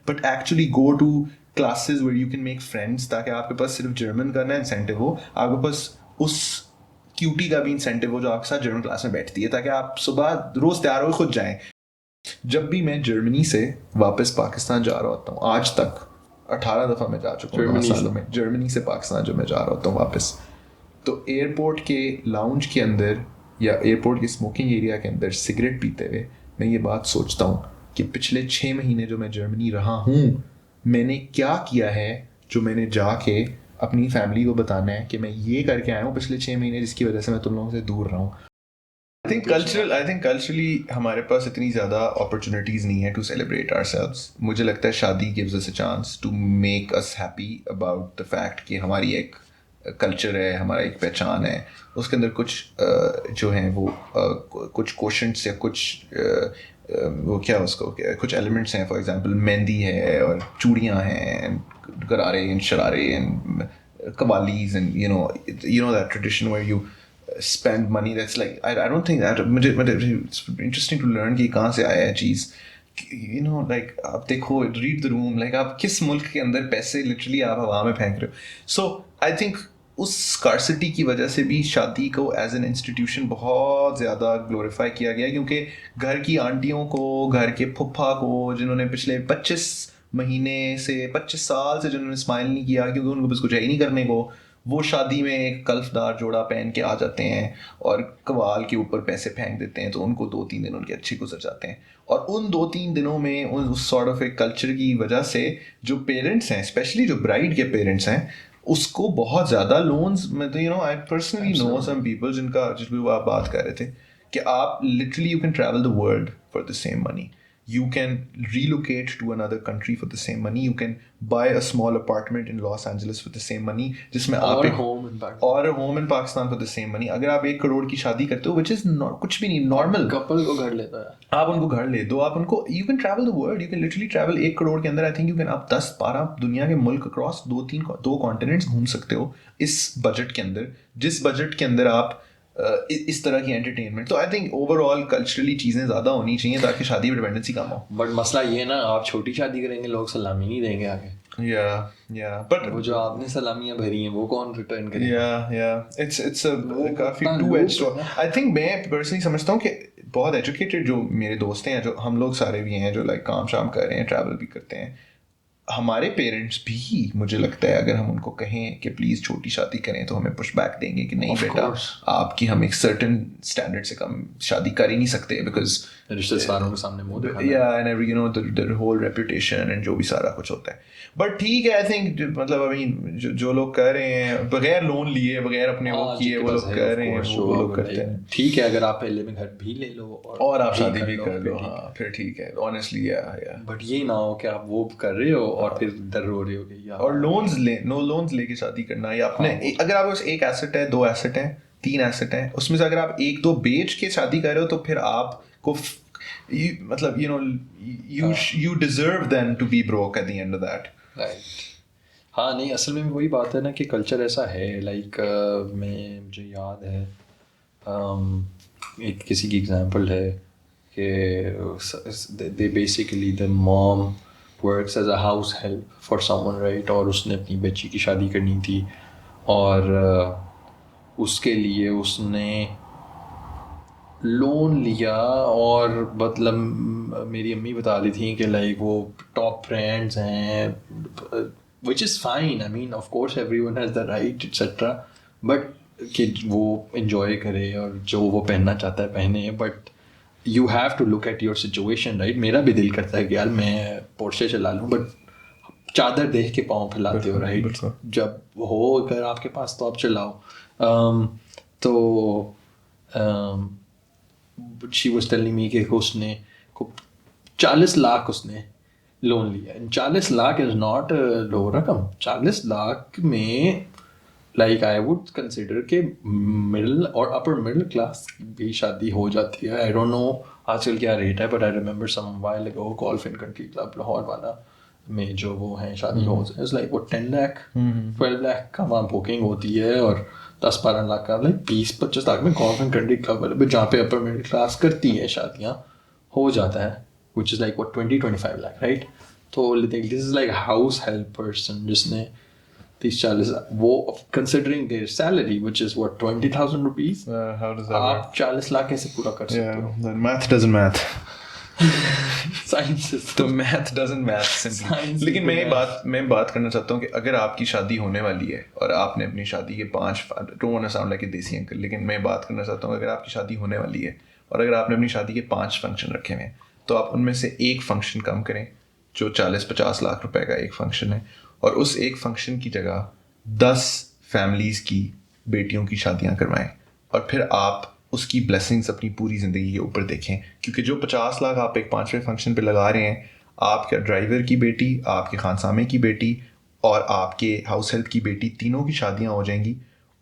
But actually go to classes where you can make friends, ताकि आपके पास सिर्फ German करना इंसेंटिव हो, आपके पास उस क्यूटी का भी इंसेंटिव हो जो आपके साथ जर्मन क्लास में बैठती है, ताकि आप सुबह रोज़ तैयार हो खुद जाएं। जब भी मैं जर्मनी से वापस पाकिस्तान जा रहा होता हूँ, आज तक 18 दफ़ा मैं जा चुका हूँ 10 सालों में, जर्मनी से पाकिस्तान जब मैं जा रहा होता हूँ वापस, तो एयरपोर्ट के लाउंज के अंदर या एयरपोर्ट के स्मोकिंग एरिया के अंदर सिगरेट पीते हुए मैं ये बात सोचता हूँ कि पिछले 6 महीने जो मैं जर्मनी रहा हूँ, मैंने क्या किया है जो मैंने जाके अपनी फैमिली को बताना है कि मैं ये करके आया हूँ पिछले 6 महीने, जिसकी वजह से मैं तुम लोगों से दूर रहा हूँ। I think culturally हमारे पास इतनी ज़्यादा opportunities नहीं है to celebrate ourselves. मुझे लगता है शादी gives us a chance to make us happy about the fact कि हमारी एक कल्चर है, हमारा एक पहचान है, उसके अंदर कुछ जो हैं वो कुछ क्वेश्चंस या कुछ वो क्या उसको कुछ एलिमेंट्स हैं, फॉर एग्जांपल मेहंदी है और चूड़ियाँ हैं, गरारे एंड शरारे एंड कवालीज and you know that tradition where you spend money. That's like I don't think that मुझे it's interesting to learn कि कहाँ से आया है चीज़, you know, like आप देखो, read the room, like आप किस मुल्क के अंदर पैसे literally आप हवा में फेंक रहे हो. So I think उस scarcity की वजह से भी शादी को as an institution बहुत ज़्यादा glorify किया गया, क्योंकि घर की आंटियों को, घर के फुफ्फा को, जिन्होंने पिछले 25 महीने से 25 साल से जिन्होंने स्माइल नहीं किया क्योंकि उनको बस कुछ है ही नहीं करने को, वो शादी में एक कल्फदार जोड़ा पहन के आ जाते हैं और कवाल के ऊपर पैसे फेंक देते हैं, तो उनको 2-3 दिन उनके अच्छे गुजर जाते हैं। और उन 2-3 दिनों में उस सॉर्ट ऑफ एक कल्चर की वजह से जो पेरेंट्स हैं, स्पेशली जो ब्राइड के पेरेंट्स हैं, उसको बहुत ज़्यादा लोन्स में, तो I personally know some people जिनको आप बात कर रहे थे कि आप literally you can travel the world for the same money, you can relocate to another country for the same money, you can buy a small apartment in Los Angeles for the same money, जिसमें आप a home in Pakistan for the same money। अगर आप 1 करोड़ की शादी करते हो, which is कुछ भी नहीं, नॉर्मल कपल को घर लेता है, आप उनको घर ले दो, आप उनको you can travel the world, you can literally travel 1 crore के अंदर, I think you can आप 10-12 दुनिया के मुल्क अक्रॉस 2 कॉन्टिनेंट्स घूम सकते हो इस बजट के अंदर, जिस बजट के अंदर आप इस तरह की एंटरटेनमेंट। तो आई थिंक ओवरऑल कल्चरली चीज़ें ज़्यादा होनी चाहिए ताकि शादी में डिपेंडेंसी कम हो। बट मसला ये ना, आप छोटी शादी करेंगे लोग सलामी नहीं देंगे आगे। या बट वो जो आपने सलामियाँ भरी हैं वो कौन रिटर्न करेगा? इट्स काफ़ी टू एज। आई थिंक मैं पर्सनली समझता हूँ कि बहुत एजुकेटेड जो मेरे दोस्त हैं, जो हम लोग सारे भी हैं, जो लाइक काम शाम कर रहे हैं, ट्रैवल भी करते हैं, हमारे पेरेंट्स भी, मुझे लगता है अगर हम उनको कहें कि प्लीज़ छोटी शादी करें तो हमें पुश बैक देंगे कि नहीं बेटा, आपकी हम एक सर्टेन स्टैंडर्ड से कम शादी कर ही नहीं सकते, बिकॉज रिश्तेदारों के सामने मुंह दिखाना, and the whole reputation and जो भी सारा कुछ होता है। बट ठीक है, आई थिंक मतलब अभी जो लोग कर रहे हैं बगैर लोन लिए, बगैर अपने वो किए, वो लोग कर रहे हैं, वो लोग करते हैं। ठीक है, अगर आप पहले में घर भी ले लो और आप शादी भी कर लो, हाँ फिर ठीक है, ऑनेस्टली बट ये ना हो कि आप वो कर रहे हो और फिर डर रो रहे हो कि यार, और लोन्स लेके शादी करना, या अपने अगर आपके पास 1 एसेट है, 2 एसेट है, 3 एसेट है, उसमें से अगर आप 1-2 बेच के शादी कर रहे हो तो फिर आपको मतलब you deserve then to be broke at the end of that, right? हाँ नहीं, असल में वही बात है ना कि कल्चर ऐसा है, लाइक मुझे याद है एक किसी की एग्जांपल है कि they basically the mom works as a house help for someone, right? और उसने अपनी बच्ची की शादी करनी थी और उसके लिए उसने लोन लिया, और मतलब मेरी अम्मी बता रही थी कि लाइक वो टॉप ब्रांड्स हैं, which is fine, I mean of course everyone has the right etc, but कि वो enjoy करे और जो वो पहनना चाहता है पहने, but you have to look at your situation, right? मेरा भी दिल करता है कि यार मैं पोर्शे चला लूँ, बट चादर देख के पाँव फैलाते हो, राइट? जब हो अगर आपके पास तो आप चलाओ। तो she was telling me कि उसने 40 लाख उसने लोन लिया। 40 लाख इज़ नॉट लो रकम। 40 लाख में लाइक आई वुड कंसिडर के मिडिल और अपर मिडिल क्लास भी शादी हो जाती है। आई डोंट नो आजकल क्या रेट है, but I remember some while ago golf and country club Lahore वाला में जो वो हैं शादी हो, इट्स लाइक वो 10 लाख 12 लाख का वहाँ बुकिंग होती है, और 10-12 लाख का लाइक 20-25 लाख में गोल्फ एंड कंट्री क्लब वाले जहाँ पे अपर मिडिल क्लास करती है शादियाँ हो जाता है, which is like what 20-25 lakh, right? तो this is like house help person जिसने 30-40 वो considering there salary which is what 20,000 rupees How does that आप 40 लाख कैसे पूरा कर सकते हो? Yeah, math doesn't math. Science तो math doesn't math simply. Science लेकिन is मैं the ये बात करना चाहता हूँ कि अगर आपकी शादी होने वाली है और आपने अपनी शादी के 5 don't want to sound like a desi uncle, लेकिन मैं बात करना चाहता हूँ अगर आपकी शादी होने वाली है और अगर आपने अपनी शादी के 5 फंक्शन रखे हुए हैं तो आप उनमें से एक फंक्शन कम करें जो 40-50 लाख रुपए का एक फंक्शन है और उस एक फंक्शन की जगह 10 फैमिलीज की बेटियों की शादियां करवाएं और फिर आप उसकी ब्लेसिंग्स अपनी पूरी ज़िंदगी के ऊपर देखें. क्योंकि जो 50 लाख आप एक 5वें फंक्शन पे लगा रहे हैं, आपके ड्राइवर की बेटी, आपके खानसामे की बेटी और आपके हाउस हेल्प की बेटी, तीनों की शादियां हो जाएंगी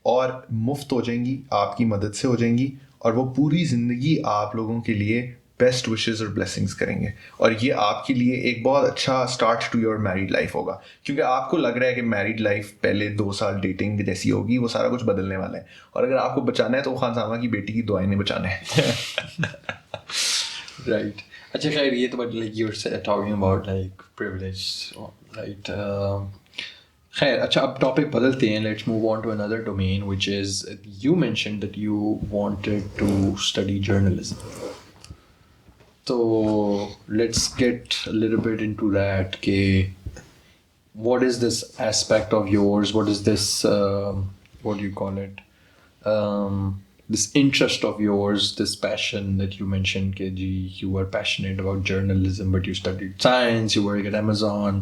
और मुफ्त हो जाएंगी, आपकी मदद से हो जाएंगी और वो पूरी ज़िंदगी आप लोगों के लिए बेस्ट विशेस और ब्लेसिंग्स करेंगे और ये आपके लिए एक बहुत अच्छा start to your married life होगा. क्योंकि आपको लग रहा है कि मैरिड लाइफ पहले 2 साल डेटिंग जैसी होगी, वो सारा कुछ बदलने वाला है और अगर आपको बचाना है तो खानसामा की बेटी की दुआएं ने बचाना है. राइट. अच्छा खैर ये तो but like you are talking about like privilege right. खैर अच्छा अब टॉपिक बदलते हैं. Let's move on to another domain which is you mentioned that you wanted to study journalism. So let's get a little bit into that. What is this aspect of yours? What is this? What do you call it? This interest of yours, this passion that you mentioned. KG, you were passionate about journalism, but you studied science. You work at Amazon.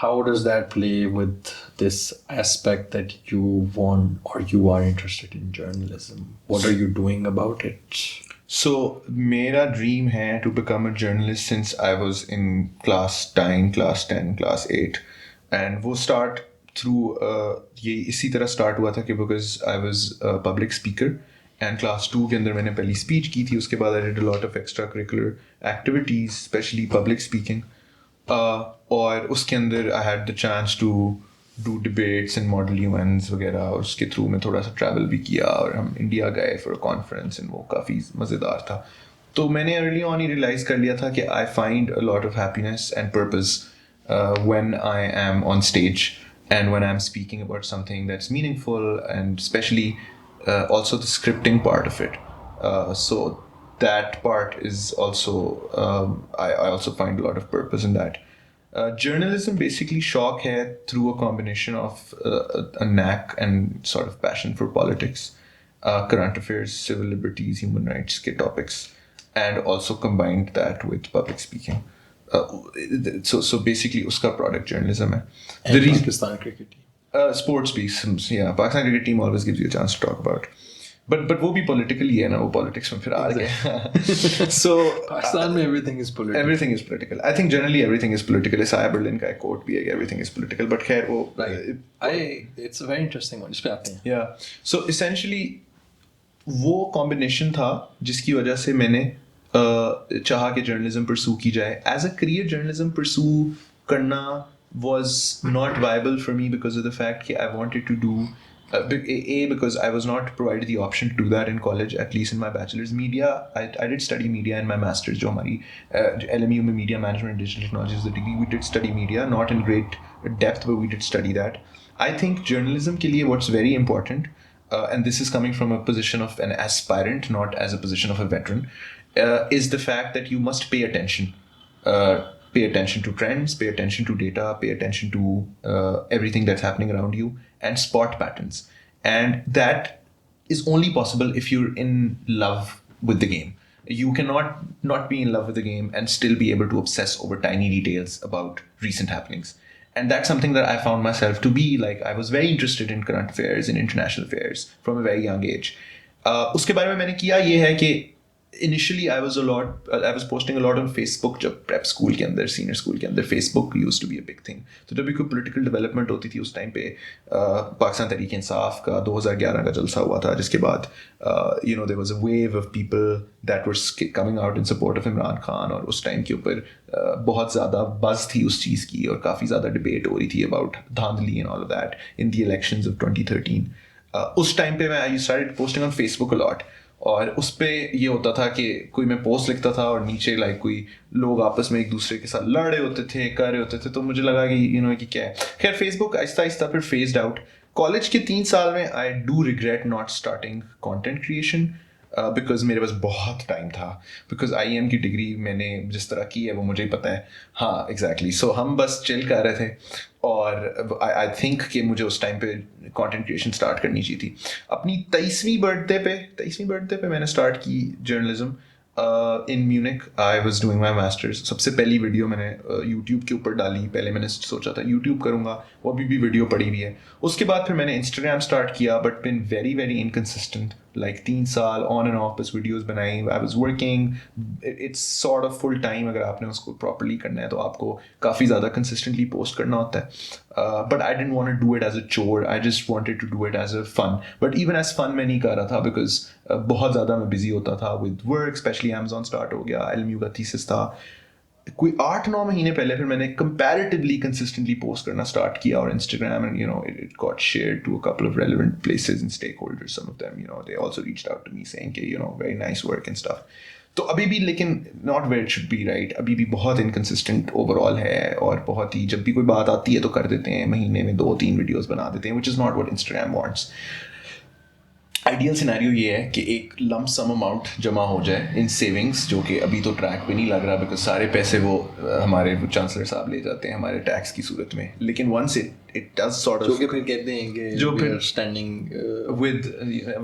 How does that play with this aspect that you want or you are interested in journalism? What are you doing about it? So, मेरा dream है to become a journalist since I was in class 9, class 10, class 8 and वो start through ये इसी तरह start हुआ था कि because I was a public speaker and class 2 के अंदर मैंने पहली speech की थी. उसके बाद I did a lot of extracurricular activities, especially public speaking और उसके अंदर I had the chance to do debates and model UNs वगैरह और उसके थ्रू में थोड़ा सा ट्रैवल भी किया और हम इंडिया गए फॉर अ कॉन्फ्रेंस एंड वो काफ़ी मज़ेदार था. तो मैंने अर्ली ऑन ही रियलाइज़ कर लिया था कि I find a lot of happiness and purpose when I am on stage and when I'm speaking about something that's meaningful and especially also the scripting part of it. So that part is also I also find a lot of purpose in that. Journalism basically शौक है through a combination of a knack and sort of passion for politics, current affairs, civil liberties, human rights के topics, and also combined that with public speaking. So basically उसका product journalism है. And Pakistan cricket team. Sports piece, yeah. Pakistan cricket team always gives you a chance to talk about. But वो भी politically है ना, वो politics में फिर आ गए. So Pakistan में everything is political. Everything is political. I think generally everything is political. Isaiah Berlin का एक quote भी है कि everything is political. But खैर वो it's a very interesting one. इस पे आते हैं. Yeah. So essentially वो combination था जिसकी वजह से मैंने चाहा कि journalism pursue की जाए. As a career, journalism pursue करना was not viable for me because of the fact that I wanted to do because I was not provided the option to do that in college, at least in my bachelor's. Media, I did study media in my master's. जो हमारी LMU में media management and digital technology is the degree. We did study media, not in great depth, but we did study that. I think journalism के लिए what's very important, and this is coming from a position of an aspirant, not as a position of a veteran, is the fact that you must pay attention. Pay attention to trends, pay attention to data, pay attention to everything that's happening around you and spot patterns. And that is only possible if you're in love with the game. You cannot not be in love with the game and still be able to obsess over tiny details about recent happenings. And that's something that I found myself to be. Like, I was very interested in current affairs and international affairs from a very young age. उसके बारे में मैंने किया ये है कि initially I was posting a lot on Facebook जब prep school के अंदर, senior school के अंदर Facebook used to be a big thing. तो जब भी कोई political development होती थी उस टाइम पे पाकिस्तान तहरीक इंसाफ का 2011 का जलसा हुआ था जिसके बाद there was a wave of people that were coming out in support of Imran Khan और उस टाइम के ऊपर बहुत ज़्यादा buzz थी उस चीज़ की और काफ़ी ज़्यादा debate हो रही थी about धांधली and all of that in the elections of 2013. उस टाइम पे I started posting on Facebook a lot. और उस पे ये होता था कि कोई मैं पोस्ट लिखता था और नीचे लाइक कोई लोग आपस में एक दूसरे के साथ लड़ रहे होते थे, कर रहे होते थे, तो मुझे लगा कि कि क्या है। खैर फेसबुक आहिस्ता आहिस्ता फिर फेज्ड आउट। कॉलेज के 3 साल में I do regret not starting content creation because मेरे पास बहुत टाइम था, बिकॉज IEM की डिग्री मैंने जिस तरह की है वो मुझे ही पता है। हाँ एग्जैक्टली, सो हम बस चिल कर रहे थे और आई थिंक कि मुझे उस टाइम पे कंटेंट क्रिएशन स्टार्ट करनी चाहिए थी। अपनी 23वीं बर्थडे पे मैंने स्टार्ट की journalism in Munich. I was doing my masters. सबसे पहली वीडियो मैंने यूट्यूब के ऊपर डाली। पहले मैंने सोचा था यूट्यूब करूँगा, वो अभी भी वीडियो पड़ी हुई है। उसके बाद फिर मैंने इंस्टाग्राम स्टार्ट किया, but been very very inconsistent. Like 3 साल ऑन एंड ऑफ बस वीडियोस बनाई। I was working, it's sort of full time. अगर आपने उसको प्रॉपरली करना है तो आपको काफ़ी ज़्यादा कंसिस्टेंटली पोस्ट करना होता है। But I didn't want to do it as a chore, I just wanted to do it as a fun. But even as fun मैं नहीं कर रहा था बिकॉज बहुत ज़्यादा मैं बिजी होता था with work, specially Amazon start हो गया, LMU का थीसिस था। कोई 8-9 महीने पहले फिर मैंने कंपैरेटिवली कंसिस्टेंटली पोस्ट करना स्टार्ट किया और Instagram, and it got shared to a couple of relevant places and stakeholders. Some of them they also reached out to me saying कि very nice work and stuff. तो अभी भी लेकिन not where it should be, right? अभी भी बहुत inconsistent overall है और बहुत ही जब भी कोई बात आती है तो कर देते हैं, महीने में 2-3 वीडियोस बना देते हैं, which is not what Instagram wants. Ideal scenario ये है कि एक लम्प सम अमाउंट जमा हो जाए इन सेविंग्स, जो कि अभी तो ट्रैक पे नहीं लग रहा बिकॉज सारे पैसे वो हमारे चांसलर साहब ले जाते हैं हमारे टैक्स की सूरत में। लेकिन once it does sort of, जो कि फिर कहते हैं कि जो फिर standing with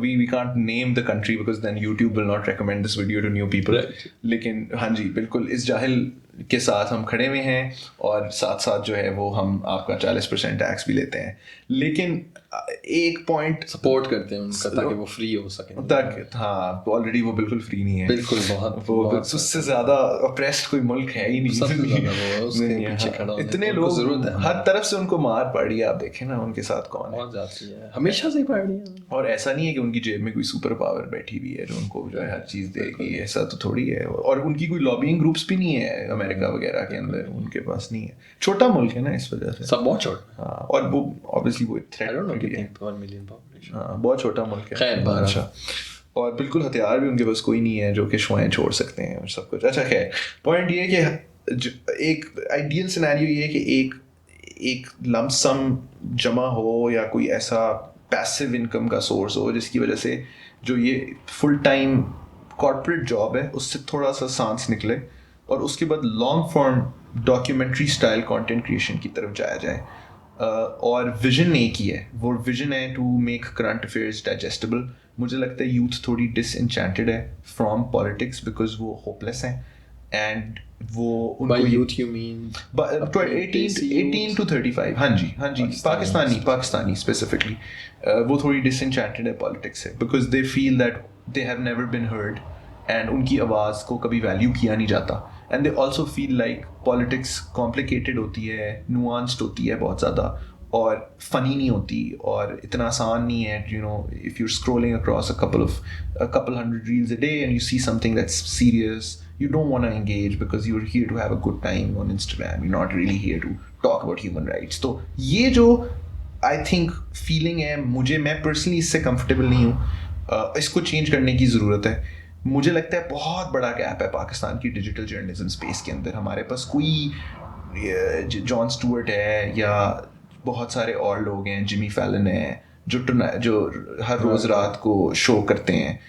we can't name the country because then YouTube will not recommend this video to new people. Right. लेकिन हाँ जी बिल्कुल इस जाहिल के साथ हम खड़े हुए हैं और साथ साथ जो है वो हम आपका 40% टैक्स भी लेते हैं। लेकिन एक पॉइंट सपोर्ट करते हैं उनका ताकि वो फ्री हो सके तक। हाँ ऑलरेडी वो बिल्कुल फ्री नहीं है, बिल्कुल बहुत उससे ज्यादा अप्रेस्ड कोई मुल्क है ही नहीं। इतने लोग हर तरफ से उनको मार पड़ी है, आप देखें ना उनके साथ कौन है, हमेशा से पड़ी है। और ऐसा नहीं है कि उनकी जेब में कोई सुपर पावर बैठी हुई है जो उनको जो है हर चीज देगी, ऐसा तो थोड़ी है। और उनकी कोई लॉबिंग ग्रुप्स भी नहीं है अमेरिका वगैरह के अंदर, उनके पास नहीं है। छोटा मुल्क है ना इस वजह से, सब बहुत छोटा। हाँ, और वो ऑब्वियसली वो थ्रेट बहुत छोटा मुल्क है। अच्छा, और बिल्कुल हथियार भी उनके पास कोई नहीं है जो कि शुआएं छोड़ सकते हैं और सब कुछ। अच्छा खैर पॉइंट ये है कि एक आइडियल सिनेरियो ये है कि एक लम्प सम जमा हो या कोई ऐसा पैसिव इनकम का सोर्स हो जिसकी वजह से जो ये फुल टाइम कॉर्पोरेट जॉब है उससे थोड़ा सा सांस निकले और उसके बाद long form documentary style content creation की तरफ जाया जाए। और विजन एक ही है, वो विजन है to make current affairs digestible. मुझे लगता है यूथ थोड़ी डिसएंचेंटेड है फ्रॉम पॉलिटिक्स बिकॉज वो होपलेस हैं एंड वो By youth you mean 18 to 35। हाँ जी पाकिस्तानी स्पेसिफिकली वो थोड़ी डिसएंचेंटेड है पॉलिटिक्स से because they feel that they have never been heard and उनकी आवाज़ को कभी वैल्यू किया नहीं जाता। And they also feel like politics complicated होती है, नुआंस्ड होती है बहुत ज़्यादा और फनी नहीं होती और इतना आसान नहीं है। If you scrolling across a couple hundred reels a day and you see something that's serious, you don't want to engage because you're here to have a good time on Instagram. You're not really here to talk about human rights. तो ये जो I think feeling है मैं personally इससे comfortable नहीं हूँ। इसको change करने की ज़रूरत है। मुझे लगता है बहुत बड़ा गैप है पाकिस्तान की डिजिटल जर्नलिज्म स्पेस के अंदर। हमारे पास कोई जॉन स्टुअर्ट है या बहुत सारे और लोग हैं, जिमी फैलन है जो हर रोज़ रात को शो करते हैं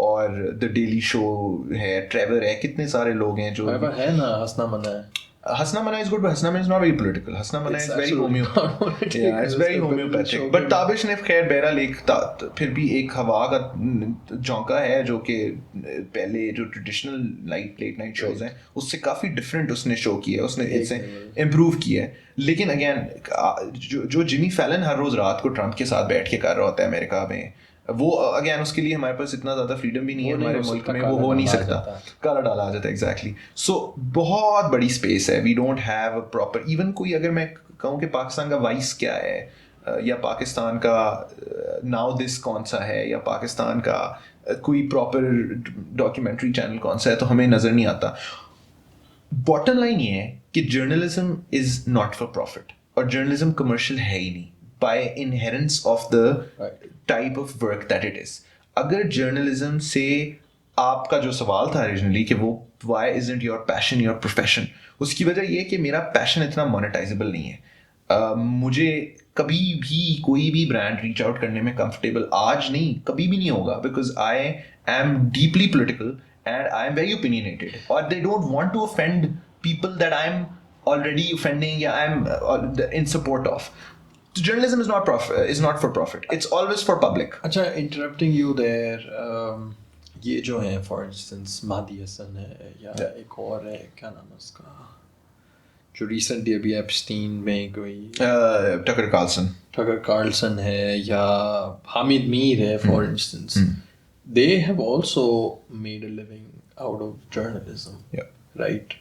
और द डेली शो है, ट्रेवर है, कितने सारे लोग हैं जो है ना। Hasna Mana is good, but Hasna Mana is not very political. Hasna Mana is very homeopathic. Yeah, it's very homeopathic. But Tabish ने खैर बहरहाल फिर भी एक हवा का झोंका है जो कि पहले जो ट्रेडिशनल लेट नाइट शोज हैं उससे काफ़ी डिफरेंट उसने शो किया है, उसने इससे इम्प्रूव किया है। लेकिन अगेन जो जिमी फैलन हर रोज़ रात को ट्रंप के साथ बैठ के कर रहा होता है अमेरिका में, वो अगेन उसके लिए हमारे पास इतना ज़्यादा फ्रीडम भी नहीं है हमारे मुल्क में, वो हो नहीं सकता, काला डाला आ जाता है। एग्जैक्टली। सो बहुत बड़ी स्पेस है, we don't have a proper even कोई अगर मैं कहूँ कि पाकिस्तान का वाइस क्या है या पाकिस्तान का नाउ दिस कौन सा है या पाकिस्तान का कोई प्रॉपर डॉक्यूमेंट्री चैनल कौन सा है तो हमें नज़र नहीं आता। बॉटम लाइन ये है कि journalism is not for profit और जर्नलिज्म कमर्शियल है ही नहीं by inherence of the type of work that it is. अगर जर्नलिज्म से आपका जो सवाल था ओरिजिनली कि वो why isn't your passion your profession, उसकी वजह ये है कि मेरा पैशन इतना मोनेटाइजेबल नहीं है. मुझे कभी भी कोई भी ब्रांड रीच आउट करने में कंफर्टेबल आज नहीं, कभी भी नहीं होगा, because I am deeply political and I am very opinionated, और they don't want to offend people that I'm already offending, yeah, I'm in support of. Journalism is not for profit. It's always for public. अच्छा, interrupting you there, ये जो है for instance Mahdi Hasan है या एक और है, क्या नाम है उसका, जो recently अभी एप्स्टीन में कोई Tucker Carlson है, या हामिद मीर है for instance. They have also made a living out of journalism. Yeah. Right.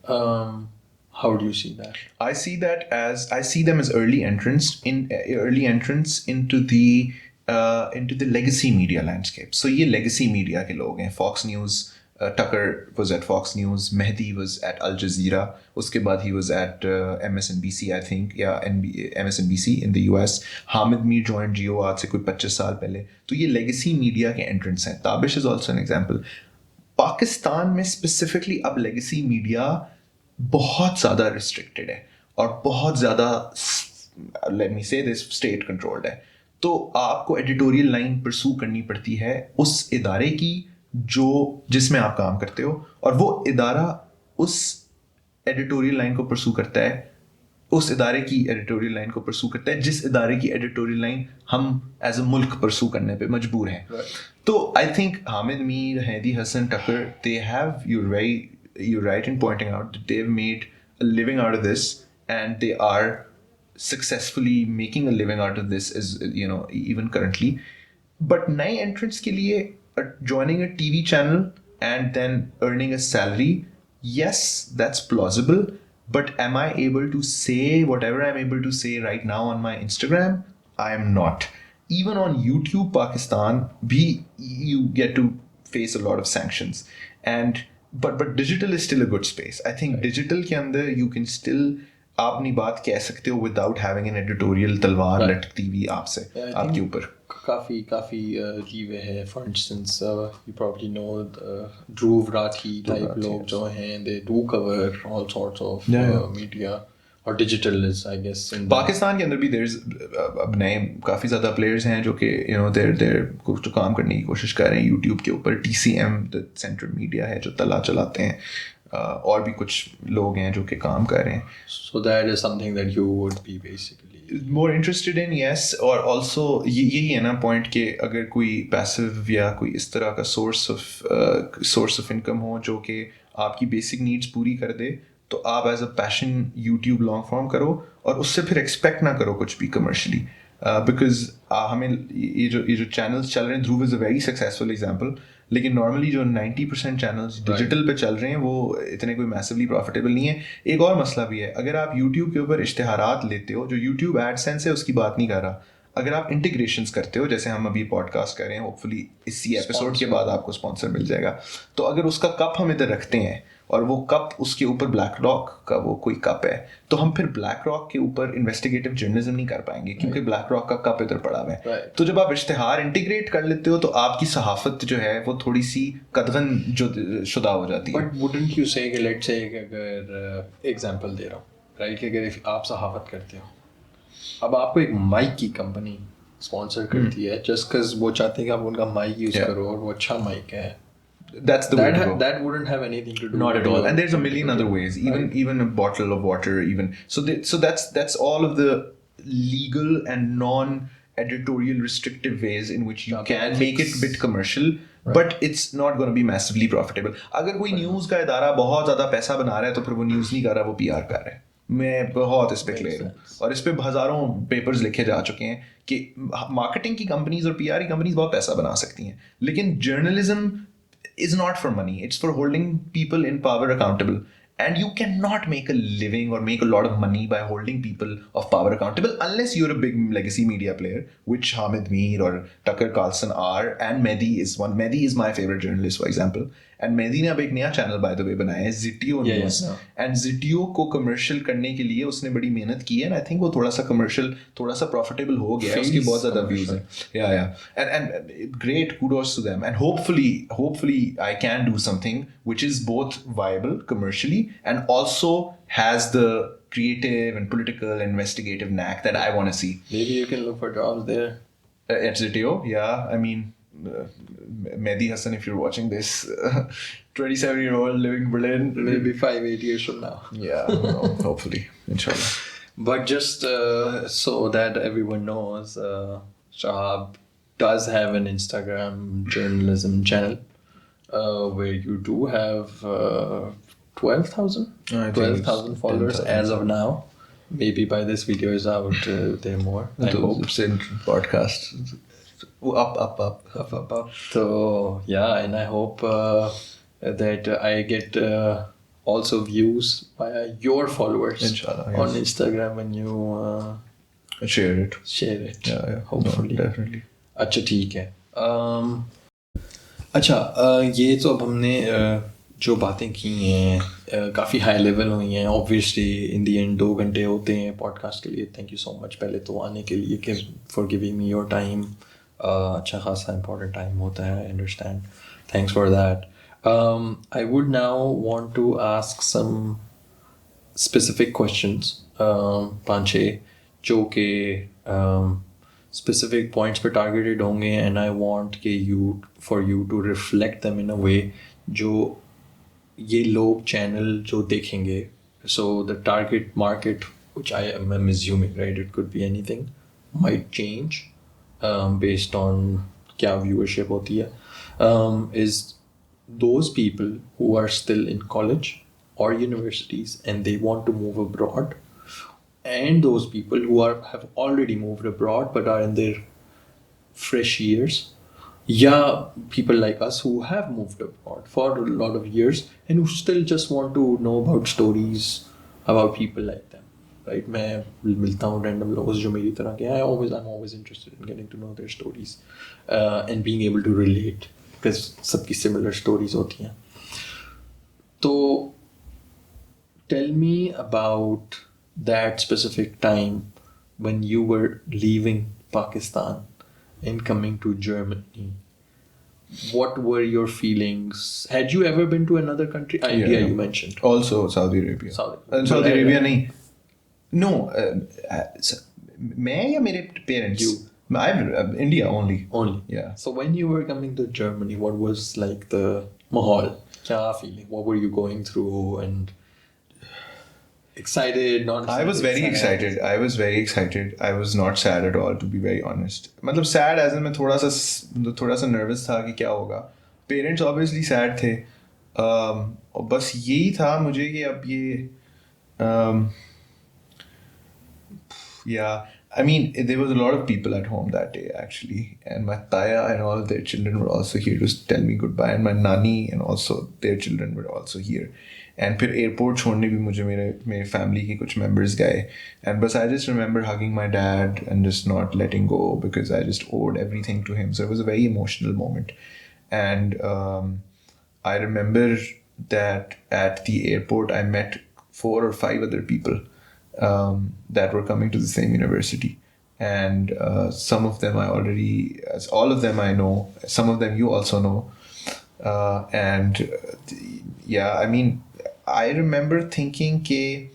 How do you see that? I see them as early entrants into the legacy media landscape. So ये legacy media के लोग हैं. Fox News, Tucker was at Fox News, Mehdi was at Al Jazeera, उसके बाद he was at MSNBC, I think, MSNBC in the US. Hamid Mir joined Jio आज से कोई 25 साल पहले. तो ये legacy media के entrants हैं. Tabish is also an example. Pakistan में स्पेसिफिकली अब लेगेसी मीडिया बहुत ज़्यादा रिस्ट्रिक्टेड है और बहुत ज़्यादा, लेट मी से दिस, स्टेट कंट्रोल्ड है. तो आपको एडिटोरियल लाइन परसू करनी पड़ती है उस इदारे की जिसमें आप काम करते हो, और वो इदारा उस एडिटोरियल लाइन को परसू करता है, उस इदारे की एडिटोरियल लाइन को परसू करता है जिस इदारे की एडिटोरियल लाइन हम एज अ मुल्क परसू करने पे मजबूर हैं. तो आई थिंक हामिद मीर, हैदी Hasan, Tucker, they have, you're right in pointing out that they've made a living out of this, and they are successfully making a living out of this, as you know, even currently. But नए entrants के लिए joining a TV channel and then earning a salary, yes, that's plausible. But am I able to say whatever I'm able to say right now on my Instagram? I am not. Even on YouTube Pakistan, you get to face a lot of sanctions. And but digital is still a good space. I think digital के अंदर you can still आप अपनी बात कह सकते हो without having an editorial तलवार लटकती हुई आपसे, आपके ऊपर. काफ़ी अजीब है. For instance, you probably know Dhruv Rathi type लोग जो हैं, they do cover all sorts of media, और digital is, I guess, Pakistan के अंदर भी there's अब नए काफ़ी ज़्यादा players हैं जो कि you know they're कुछ काम करने की कोशिश कर रहे हैं YouTube के ऊपर. TCM, the Central Media है जो तला चलाते हैं, और भी कुछ लोग हैं जो कि काम कर रहे हैं. So that is something that you would be basically more interested in, yes. और also यही है ना पॉइंट कि अगर कोई पैसिव या कोई इस तरह का सोर्स ऑफ इनकम हो जो कि आपकी बेसिक नीड्स पूरी कर दे, तो आप as a passion YouTube long form करो और उससे फिर एक्सपेक्ट ना करो कुछ भी कमर्शली. बिकॉज हमें ये जो चैनल्स चल रहे हैं, Dhruv is a very successful example, लेकिन नॉर्मली जो 90% चैनल्स डिजिटल पे चल रहे हैं वो इतने कोई मैसिवली प्रॉफिटेबल नहीं है. एक और मसला भी है, अगर आप यूट्यूब के ऊपर इश्तेहारात लेते हो, जो यूट्यूब एडसेंस है उसकी बात नहीं कर रहा, अगर आप इंटीग्रेशंस करते हो, जैसे हम अभी पॉडकास्ट कर रहे हैं, होपफुली इसी एपिसोड के बाद आपको स्पॉन्सर मिल जाएगा, तो अगर उसका कप हम इधर रखते हैं और वो कप उसके ऊपर ब्लैक रॉक का वो कोई कप है, तो हम फिर ब्लैक रॉक के ऊपर इन्वेस्टिगेटिव जर्नलिज्म नहीं कर पाएंगे क्योंकि ब्लैक रॉक का कप इधर पड़ा हुआ है. तो जब आप इश्तेहार इंटीग्रेट कर लेते हो तो आपकी सहाफत जो है वो थोड़ी सी कदगन जो शुदा हो जाती है. बट वुडंट यू से कि लेट्स से अगर एग्जांपल दे रहा हूँ, राइट, कि अगर आप सहाफत करते हो, अब आपको एक माइक की कंपनी स्पॉन्सर करती है जस्ट बिकॉज वो चाहते हैं कि आप उनका माइक यूज करो और वो अच्छा माइक है. That's the way to go. That wouldn't have anything to do. Not at all. And there's a million other ways. Even a bottle of water. Even so that's all of the legal and non-editorial restrictive ways in which you can make it a bit commercial, but it's not going to be massively profitable. अगर कोई news का इदारा बहुत ज़्यादा पैसा बना रहा है तो फिर वो न्यूज़ नहीं कर रहा, वो PR कर रहा है. मैं बहुत इस पे क्लियर हूँ और इस पे हज़ारों पेपर्स लिखे जा चुके हैं कि मार्केटिंग की कंपनीज और PR की कंपनीज बहुत पैसा बना सकती हैं, लेकिन journalism is not for money. It's for holding people in power accountable. And you cannot make a living or make a lot of money by holding people of power accountable unless you're a big legacy media player, which Hamid Mir or Tucker Carlson are, and Mehdi is one. Mehdi is my favorite journalist, for example. And Mehdi ने अब एक नया channel by the way बनाया है Zitio Yeah, News, yeah. And Zitio को commercial करने के लिए उसने बड़ी मेहनत की है, एंड आई थिंक वो थोड़ा सा कमर्शियल, थोड़ा सा प्रॉफिटेबल हो गया है, उसके बहुत ज़्यादा व्यूज हैं. Yeah, and great, kudos to them, and hopefully I can do something which is both viable commercially and also has the creative and political investigative knack that I want to see. Maybe you can look for jobs there. At Zitio, yeah. I mean, Mehdi Hassan, if you're watching this, 27-year-old living in Berlin. Maybe 5-8 years from now. Yeah, no, hopefully, inshallah. But just so that everyone knows, Shahab does have an Instagram journalism channel where you do have 12,000? I think 12,000 it's followers 10,000. as of now. Maybe by this video is out, there are more. I hope. It's in podcast. Up. So yeah, and I hope that I get also views by your followers Inshallah, on yes. Instagram when you Share it. share it. Yeah. Hopefully. No, definitely. अच्छा ठीक है. अच्छा ये तो अब हमने जो बातें की हैं काफ़ी हाई लेवल हुई हैं. ऑब्वियसली इन दी एंड 2 घंटे होते हैं पॉडकास्ट के लिए. थैंक यू सो मच पहले तो आने के लिए कि for giving me your time. अच्छा खासा इंपॉर्टेंट टाइम होता है, I understand. Thanks for that. I would now want to ask some specific questions, 5-6 जो कि specific points पे targeted होंगे, and I want कि for you to reflect them in a way जो ये लोग channel जो देखेंगे. So the target market, which I am assuming, right, it could be anything, might change based on क्या viewership होती है, is those people who are still in college or universities and they want to move abroad, and those people who have already moved abroad but are in their fresh years. Yeah, people like us who have moved abroad for a lot of years and who still just want to know about stories about people like them. Right? मैं मिलता हूँ random लोगों से जो मेरी तरह के. I'm always interested in getting to know their stories and being able to relate because सबकी similar stories होती हैं. तो tell me about that specific time when you were leaving Pakistan and coming to Germany. What were your feelings? Had you ever been to another country? India, Yeah. you mentioned. Also Saudi Arabia. Saudi Arabia नहीं. No, मैं या मेरे parents? You. India only. Only. Yeah. So when you were coming to Germany, what was like the mahal? क्या feeling? What were you going through? And excited, not excited? I was very excited. I was not sad at all, to be very honest. मतलब sad as in मैं थोड़ा सा nervous था कि क्या होगा. Parents obviously sad थे. और बस यही था मुझे कि अब ये yeah, I mean, there was a lot of people at home that day actually, and my taya and all of their children were also here to tell me goodbye, and my nani and also their children were also here. And फिर airport छोड़ने भी मुझे मेरे family के कुछ members गए, and बस I just remember hugging my dad and just not letting go because I just owed everything to him. So it was a very emotional moment, and I remember that at the airport I met 4 or 5 other people that were coming to the same university, and some of them all of them I know, some of them you also know, and yeah, I mean, I remember thinking that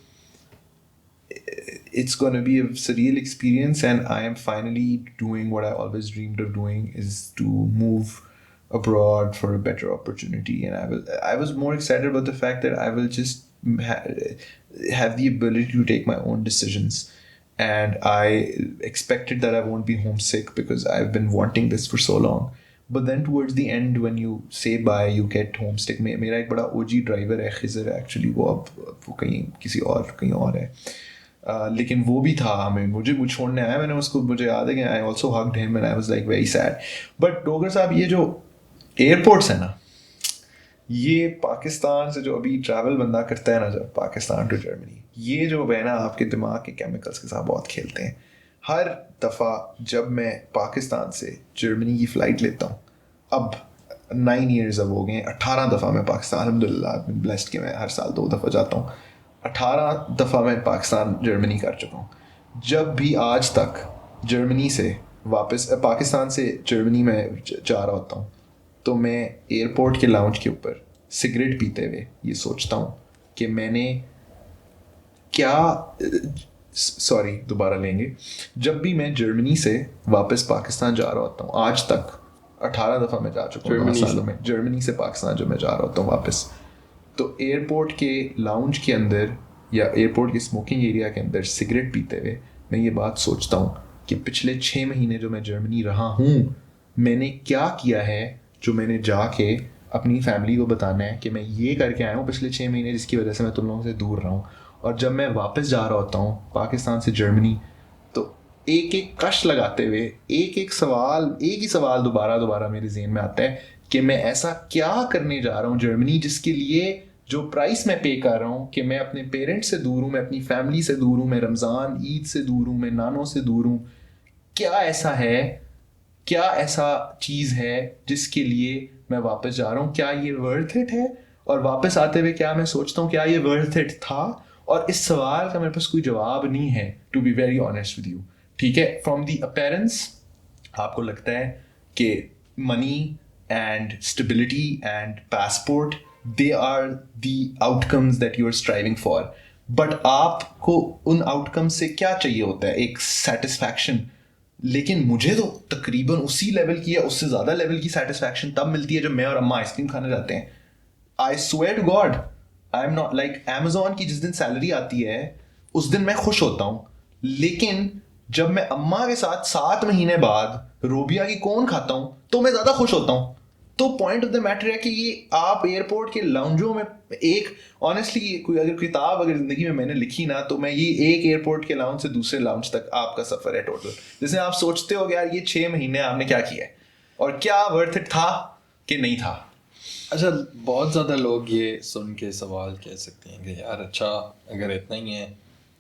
it's going to be a surreal experience, and I am finally doing what I always dreamed of doing, is to move abroad for a better opportunity. And I was more excited about the fact that I will just have the ability to take my own decisions, and I expected that I won't be homesick because I've been wanting this for so long. But then towards the end, when you say bye, you get homesick. मेरा एक बड़ा OG driver है Khizar, actually वो किसी और है. लेकिन वो भी था मुझे छोड़ने आया. मुझे याद है कि I also hugged him and I was like very sad. But Dogar साहब, ये जो airports है ना, ये पाकिस्तान से जो अभी ट्रैवल बंदा करता है ना, जब पाकिस्तान टू जर्मनी, ये जो है ना आपके दिमाग के केमिकल्स के साथ बहुत खेलते हैं. हर दफ़ा जब मैं पाकिस्तान से जर्मनी की फ़्लाइट लेता हूँ, अब 9 years अब हो गए, 18 दफ़ा मैं पाकिस्तान, अल्हम्दुलिल्लाह ब्लेस्ड कि मैं हर साल 2 दफ़ा जाता हूँ, 18 दफ़ा मैं पाकिस्तान जर्मनी कर चुका हूँ। जब भी आज तक जर्मनी से वापस पाकिस्तान से जर्मनी में जा रहा होता हूँ, तो मैं एयरपोर्ट के लाउंज के ऊपर सिगरेट पीते हुए ये सोचता हूँ कि मैंने क्या, सॉरी दोबारा लेंगे, जब भी मैं जर्मनी से वापस पाकिस्तान जा रहा होता हूँ, आज तक 18 दफ़ा मैं जा चुका हूँ 9 सालों में, जर्मनी से पाकिस्तान जब मैं जा रहा होता हूँ वापस, तो एयरपोर्ट के लाउंज के अंदर या एयरपोर्ट के स्मोकिंग एरिया के अंदर सिगरेट पीते हुए मैं ये बात सोचता हूँ कि पिछले 6 महीने जो मैं जर्मनी रहा हूँ, मैंने क्या किया है जो मैंने जाके अपनी फैमिली को बताना है कि मैं ये करके आया हूँ पिछले 6 महीने, जिसकी वजह से मैं तुम लोगों से दूर रहा हूँ। और जब मैं वापस जा रहा होता हूँ पाकिस्तान से जर्मनी, तो एक एक कश लगाते हुए एक ही सवाल दोबारा मेरे ज़हन में आता है कि मैं ऐसा क्या करने जा रहा हूँ जर्मनी, जिसके लिए जो प्राइस मैं पे कर रहा हूँ कि मैं अपने पेरेंट्स से दूर हूँ, मैं अपनी फैमिली से दूर हूँ, मैं रमज़ान ईद से दूर हूँ, मैं नानों से दूर हूँ, क्या ऐसा चीज़ है जिसके लिए मैं वापस जा रहा हूँ, क्या ये वर्थ इट है? और वापस आते हुए क्या मैं सोचता हूँ क्या ये वर्थ इट था? और इस सवाल का मेरे पास कोई जवाब नहीं है, to be very honest with you. ठीक है, फ्रॉम दी अपीयरेंस आपको लगता है कि money and stability and passport, they are the outcomes that you are striving for, but आपको उन आउटकम्स से क्या चाहिए होता है? एक सेटिस्फैक्शन। लेकिन मुझे तो तकरीबन उसी लेवल की या उससे ज़्यादा लेवल की सेटिस्फैक्शन तब मिलती है जब मैं और अम्मा आइसक्रीम खाने जाते हैं। I swear to God, I am not like Amazon की जिस दिन सैलरी आती है उस दिन मैं खुश होता हूँ, लेकिन जब मैं अम्मा के साथ 7 महीने बाद रोबिया की कौन खाता हूँ तो मैं ज़्यादा खुश होता हूँ। तो पॉइंट ऑफ द मैटर है कि ये आप एयरपोर्ट के लाउंजों में एक, ऑनेस्टली कोई अगर किताब अगर जिंदगी में मैंने लिखी ना, तो मैं ये एक एयरपोर्ट के लाउंज से दूसरे लाउंज तक आपका सफर है टोटल, जैसे आप सोचते हो यार ये 6 महीने आपने क्या किया है और क्या वर्थ इट था कि नहीं था। अच्छा, बहुत ज़्यादा लोग ये सुन के सवाल कह सकते हैं कि यार अच्छा अगर इतना ही है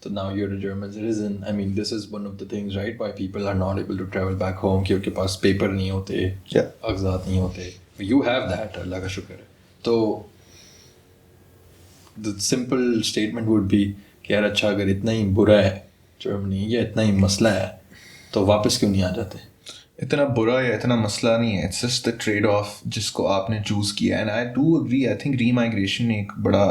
तो now you're a German citizen, I mean this is one of the things right why people are not able to travel back home, कि उनके पास पेपर नहीं होते, कागजात नहीं होते। यू हैव दैट, अल्लाह का शुक्र है। तो the simple statement would be कि यार अच्छा अगर इतना ही बुरा है जर्मनी या इतना ही मसला है तो वापस क्यों नहीं आ जाते? इतना बुरा या इतना मसला नहीं है, it's just the trade off जिसको आपने चूज़ किया। And I do agree, I think remigration एक बड़ा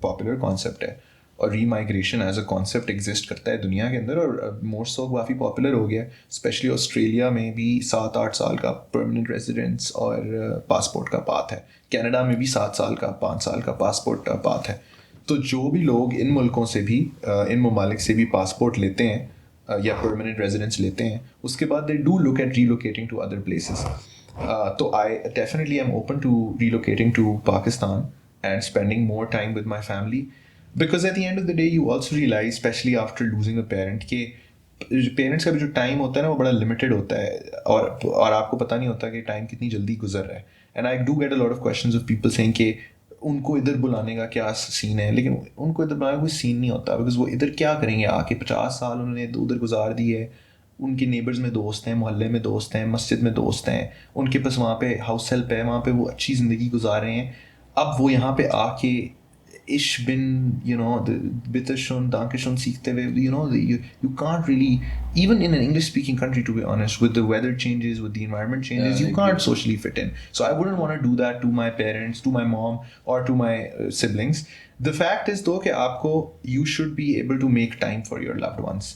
पॉपुलर कॉन्सेप्ट है, और remigration as a concept exist करता है दुनिया के अंदर, और मोर सो काफ़ी पॉपुलर हो गया। स्पेशली ऑस्ट्रेलिया में भी 7-8 साल का परमानेंट रेजिडेंस और पासपोर्ट का पाथ है, कनाडा में भी 7 साल का 5 साल का पासपोर्ट का पाथ है। तो जो भी लोग इन मुल्कों से भी इन ममालिक से भी पासपोर्ट लेते हैं या परमानेंट रेजिडेंस लेते हैं, उसके बाद they do look at relocating to other places. तो I definitely am open to relocating to Pakistan and spending more time with my family, because at the end of the day you also realise, specially after losing a parent, के parents का भी जो time होता है ना वो बड़ा limited होता है, और आपको पता नहीं होता कि टाइम कितनी जल्दी गुजर रहा है। And I do get a lot of questions of people saying कि उनको इधर बुलाने का क्या सीन है, लेकिन उनको इधर बुलाने का कोई सीन नहीं होता, बिकॉज वो इधर क्या करेंगे आके? 50 साल उन्होंने उधर गुजार दिए है, उनके नेबर्स में दोस्त हैं, मोहल्ले में दोस्त हैं, मस्जिद में दोस्त हैं, उनके पास वहाँ पे हाउस हेल्प है, वहाँ पे वो अच्छी ज़िंदगी गुजार रहे हैं। अब वो यहाँ पे आके इश बिन bitter schon danke schon सीखते हुए, you can't really, even in an English speaking country, to be honest, with the weather changes, with the environment changes, you can't socially fit in. So I wouldn't want to do that to my parents, to my mom, or to my siblings. The fact is though कि आपको, you should be able to make time for your loved ones.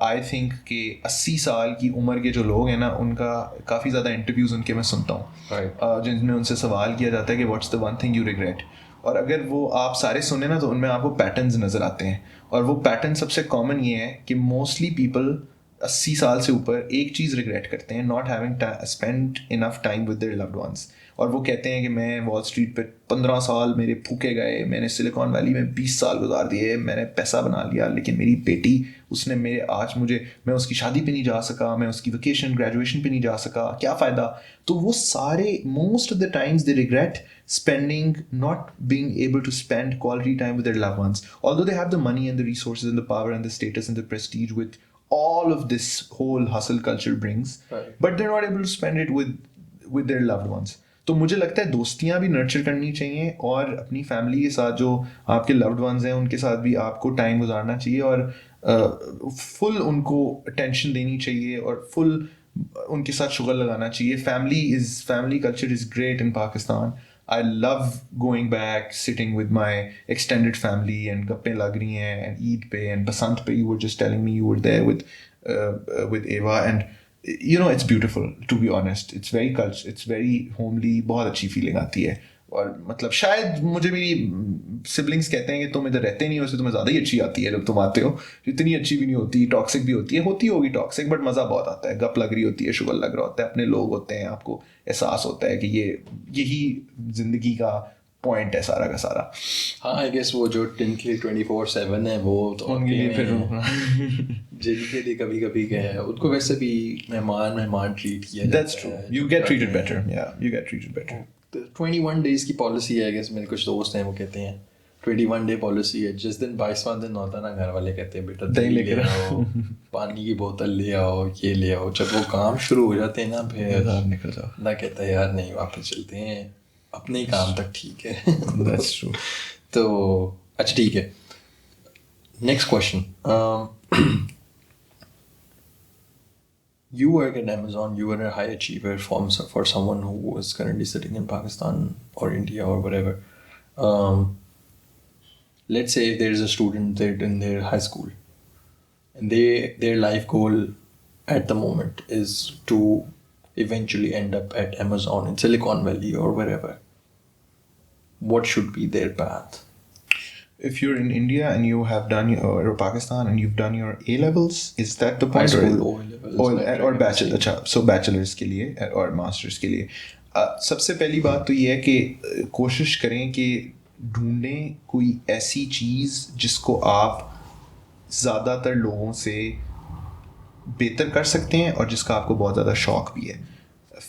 I think कि 80 साल की उम्र के जो लोग हैं ना, उनका काफ़ी ज़्यादा इंटरव्यूज़ उनके मैं सुनता हूँ जिनमें उनसे सवाल किया जाता है कि what's the one thing you regret, और अगर वो आप सारे सुने ना तो उनमें आपको पैटर्न्स नज़र आते हैं, और वो पैटर्न सबसे कॉमन ये है कि मोस्टली पीपल 80 साल से ऊपर एक चीज़ रिग्रेट करते हैं, not having spend enough time with their loved ones. और वो कहते हैं कि मैं वॉल स्ट्रीट पे 15 साल मेरे फूके गए, मैंने सिलिकॉन वैली में 20 साल गुजार दिए, मैंने पैसा बना लिया, लेकिन मेरी बेटी, उसने मैं उसकी शादी पे नहीं जा सका, मैं उसकी वेकेशन ग्रेजुएशन पे नहीं जा सका, क्या फ़ायदा? तो वो सारे, most of the times they regret spending, not being able to spend quality time with their loved ones, although they have the money and the resources and the power and the status and the prestige with all of this whole hustle culture brings, right. but they're not able to spend it with their loved ones. तो मुझे लगता है दोस्तियाँ भी nurture करनी चाहिए और अपनी family के साथ जो आपके लव्ड वंस हैं उनके साथ भी आपको टाइम गुजारना चाहिए और फुल उनको अटेंशन देनी चाहिए और फुल उनके साथ शुगर लगाना चाहिए. Family culture is great in Pakistan. I love going back, sitting with my extended family and गप्पें लग रही हैं and Eid पे and Basant पे you were just telling me you were there with Eva and you know it's beautiful to be honest. It's very homely. बहुत अच्छी feeling आती है और मतलब शायद मुझे मेरी सिबलिंग्स कहते हैं कि तुम इधर रहते नहीं हो इसलिए तुम्हें ज़्यादा ही अच्छी आती है जब तुम आते हो. इतनी अच्छी भी नहीं होती, टॉक्सिक भी होती होगी टॉक्सिक, बट मज़ा बहुत आता है. गप लग रही होती है, शुगर लग रहा होता है, अपने लोग होते हैं, आपको एहसास होता है कि यही ज़िंदगी का पॉइंट है सारा का सारा. हाँ आई गेस वो जो जिनके 24/7 है वो तो उनके लिए फिर जिनके लिए कभी कभी गए उनको वैसे भी मेहमान ट्रीट किया. That's true. You get treated better. Yeah, you get treated better. 21 days की पॉलिसी है आई गेस. मेरे कुछ दोस्त हैं वो कहते हैं 21 day पॉलिसी है. जिस दिन 22वां दिन होता है ना घर वाले कहते हैं बेटा दही ले आओ, पानी की बोतल ले आओ, ये ले आओ. जब वो काम शुरू हो जाते हैं ना फिर निकल जाओ ना कहता है यार नहीं वापस चलते हैं अपने ही काम तक ठीक है. That's true. तो अच्छा ठीक है. Next question. You work at Amazon, you are a high achiever for someone who is currently sitting in Pakistan or India or whatever. Let's say if there is a student that in their high school and their life goal at the moment is to eventually end up at Amazon in Silicon Valley or wherever. What should be their path? If you're in India and you have done or Pakistan and you've done your A levels, is that the point? High school, O levels, or bachelor. अच्छा, so bachelors के लिए और masters के लिए. सबसे पहली बात तो ये है कि कोशिश करें कि ढूंढें कोई ऐसी चीज़ जिसको आप ज़्यादातर लोगों से बेहतर कर सकते हैं और जिसका आपको बहुत ज़्यादा शौक भी है.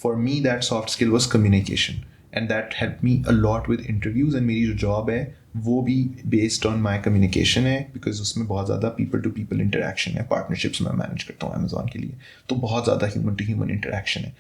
For me that soft skill was communication and that helped me a lot with interviews. And मेरी जो जॉब है वो भी based on my communication है because उसमें बहुत ज़्यादा people to people interaction है. partnerships मैं manage करता हूँ Amazon के लिए, तो बहुत ज़्यादा human to human interaction है.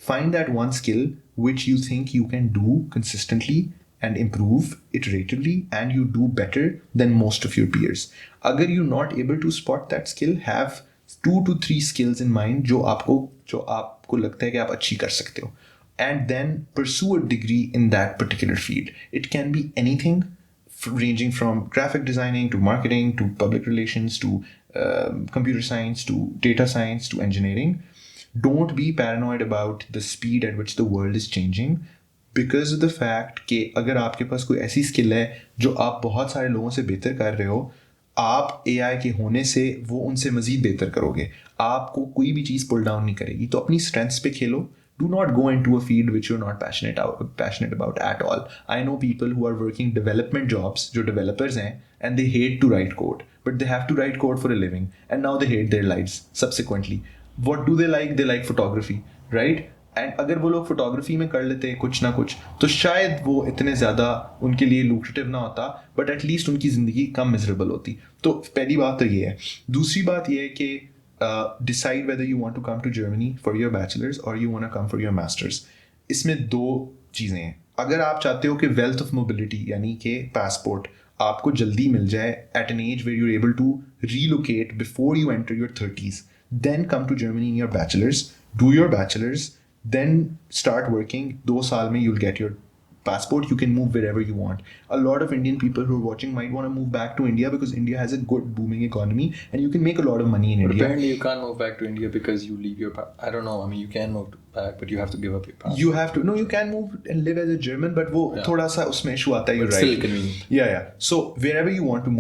Find that one skill which you think you can do consistently and improve iteratively and you do better than most of your peers. अगर you're not able to spot that skill, have 2 to 3 skills in mind जो आपको लगता है कि आप अच्छी कर सकते हो. And then pursue a degree in that particular field. It can be anything ranging from graphic designing to marketing to public relations to computer science to data science to engineering. Don't be paranoid about the speed at which the world is changing because of the fact कि अगर आपके पास कोई ऐसी skill है जो आप बहुत सारे लोगों से बेहतर कर रहे हो, आप AI के होने से वो उनसे मज़ीद बेहतर करोगे. आपको कोई भी चीज़ पुल डाउन नहीं करेगी. तो अपनी स्ट्रेंथ्स पे खेलो. Do not go into a field which you're not passionate about at all. I know people who are working development jobs, जो developers हैं, and they hate to write code, but they have to write code for a living, and now they hate their lives subsequently. What do they like? They like photography, right? And अगर वो लोग photography में कर लेते कुछ ना कुछ, तो शायद वो इतने ज़्यादा उनके लिए lucrative ना होता, but at least उनकी ज़िंदगी कम miserable होती. तो पहली बात तो ये है. दूसरी बात ये है कि decide whether you want to come to Germany for your bachelor's or you want to come for your master's. इसमें दो चीज़ें हैं. अगर आप चाहते हो कि wealth of mobility यानी कि passport आपको जल्दी मिल जाए at an age where you're able to relocate before you enter your 30s, then come to Germany in your bachelor's, do your bachelor's, then start working. 2 साल में you'll get your passport, you can move wherever you want. A lot of Indian people who are watching might want to move back to India because India has a good booming economy and you can make a lot of money in India. Apparently you can't move back to India because you leave your I don't know, I mean you can move back but you have to give up your passport. You have to, no, you can move and live as a German but वो थोड़ा सा उसमें issue आता है. You're right. Still convenient. Yeah. So wherever you want to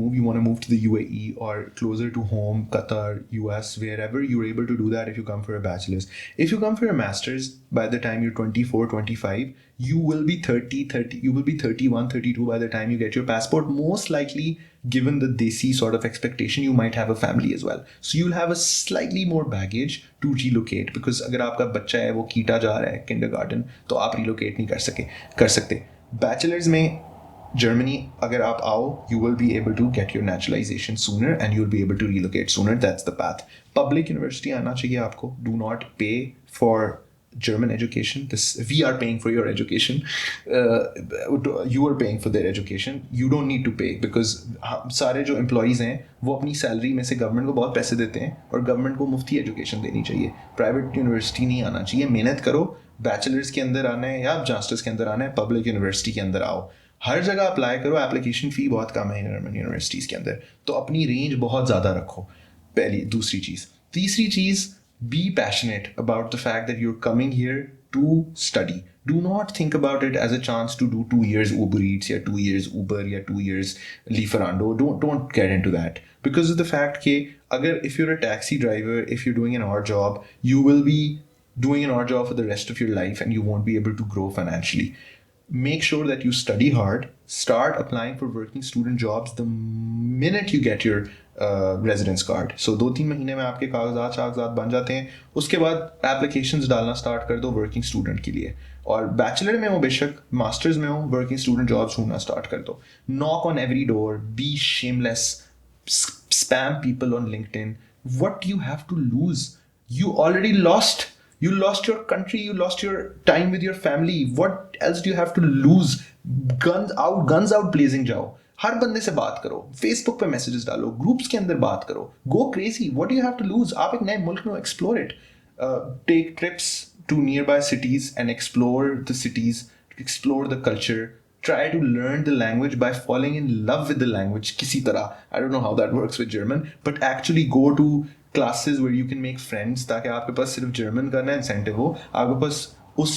move to the UAE or closer to home, Qatar, US, wherever you're able to do that if you come for a bachelor's. If you come for a master's, by the time you're 24, 25, you will be 30, you will be 31, 32 by the time you get your passport. Most likely, given the desi sort of expectation, you might have a family as well. So you'll have a slightly more baggage to relocate because अगर आपका बच्चा है वो कीटा जा रहा है kindergarten, तो आप relocate नहीं कर सकते. Bachelor's में Germany, अगर आप आओ, you will be able to get your naturalization sooner and you'll be able to relocate sooner. That's the path. Public university आना चाहिए आपको. Do not pay for German education, we are paying for your education, you are paying for their education, you don't need to pay, because सारे जो employees हैं वो अपनी salary में से government को बहुत पैसे देते हैं, और government को मुफ्ती education देनी चाहिए, private university नहीं आना चाहिए. मेहनत करो, बैचलर्स के अंदर आना है या मास्टर्स के अंदर आना है, पब्लिक यूनिवर्सिटी के अंदर आओ, हर जगह अप्लाई करो. एप्लीकेशन फ़ी बहुत कम है जर्मन यूनिवर्सिटीज़ के अंदर, तो अपनी रेंज बहुत ज़्यादा रखो. पहली. दूसरी चीज़. तीसरी चीज़, be passionate about the fact that you're coming here to study. Do not think about it as a chance to do 2 years Uber Eats or 2 years Uber or 2 years Lieferando. Don't get into that, because of the fact that if you're a taxi driver, if you're doing an odd job, you will be doing an odd job for the rest of your life and you won't be able to grow financially. Make sure that you study hard. Start applying for working student jobs the minute you get your residence card. So 2-3 महीने में आपके कागजात बन जाते हैं. उसके बाद applications डालना start कर दो working student के लिए. और bachelor में हो बेशक, masters में हो, working student jobs ढूंढना start कर दो. Knock on every door. Be shameless. Spam people on LinkedIn. What do you have to lose? You already lost. You lost your country, you lost your time with your family. What else do you have to lose? Guns out blazing जाओ. हर बंदे से बात करो, Facebook पे messages डालो, groups के अंदर बात करो, go crazy. What do you have to lose? आप एक नए मुल्क में हो, explore it. Take trips to nearby cities and explore the cities, explore the culture. Try to learn the language by falling in love with the language किसी तरह. I don't know how that works with German, but actually go to classes where you can make friends, ताकि आपके पास सिर्फ German करना incentive हो, आपके पास उस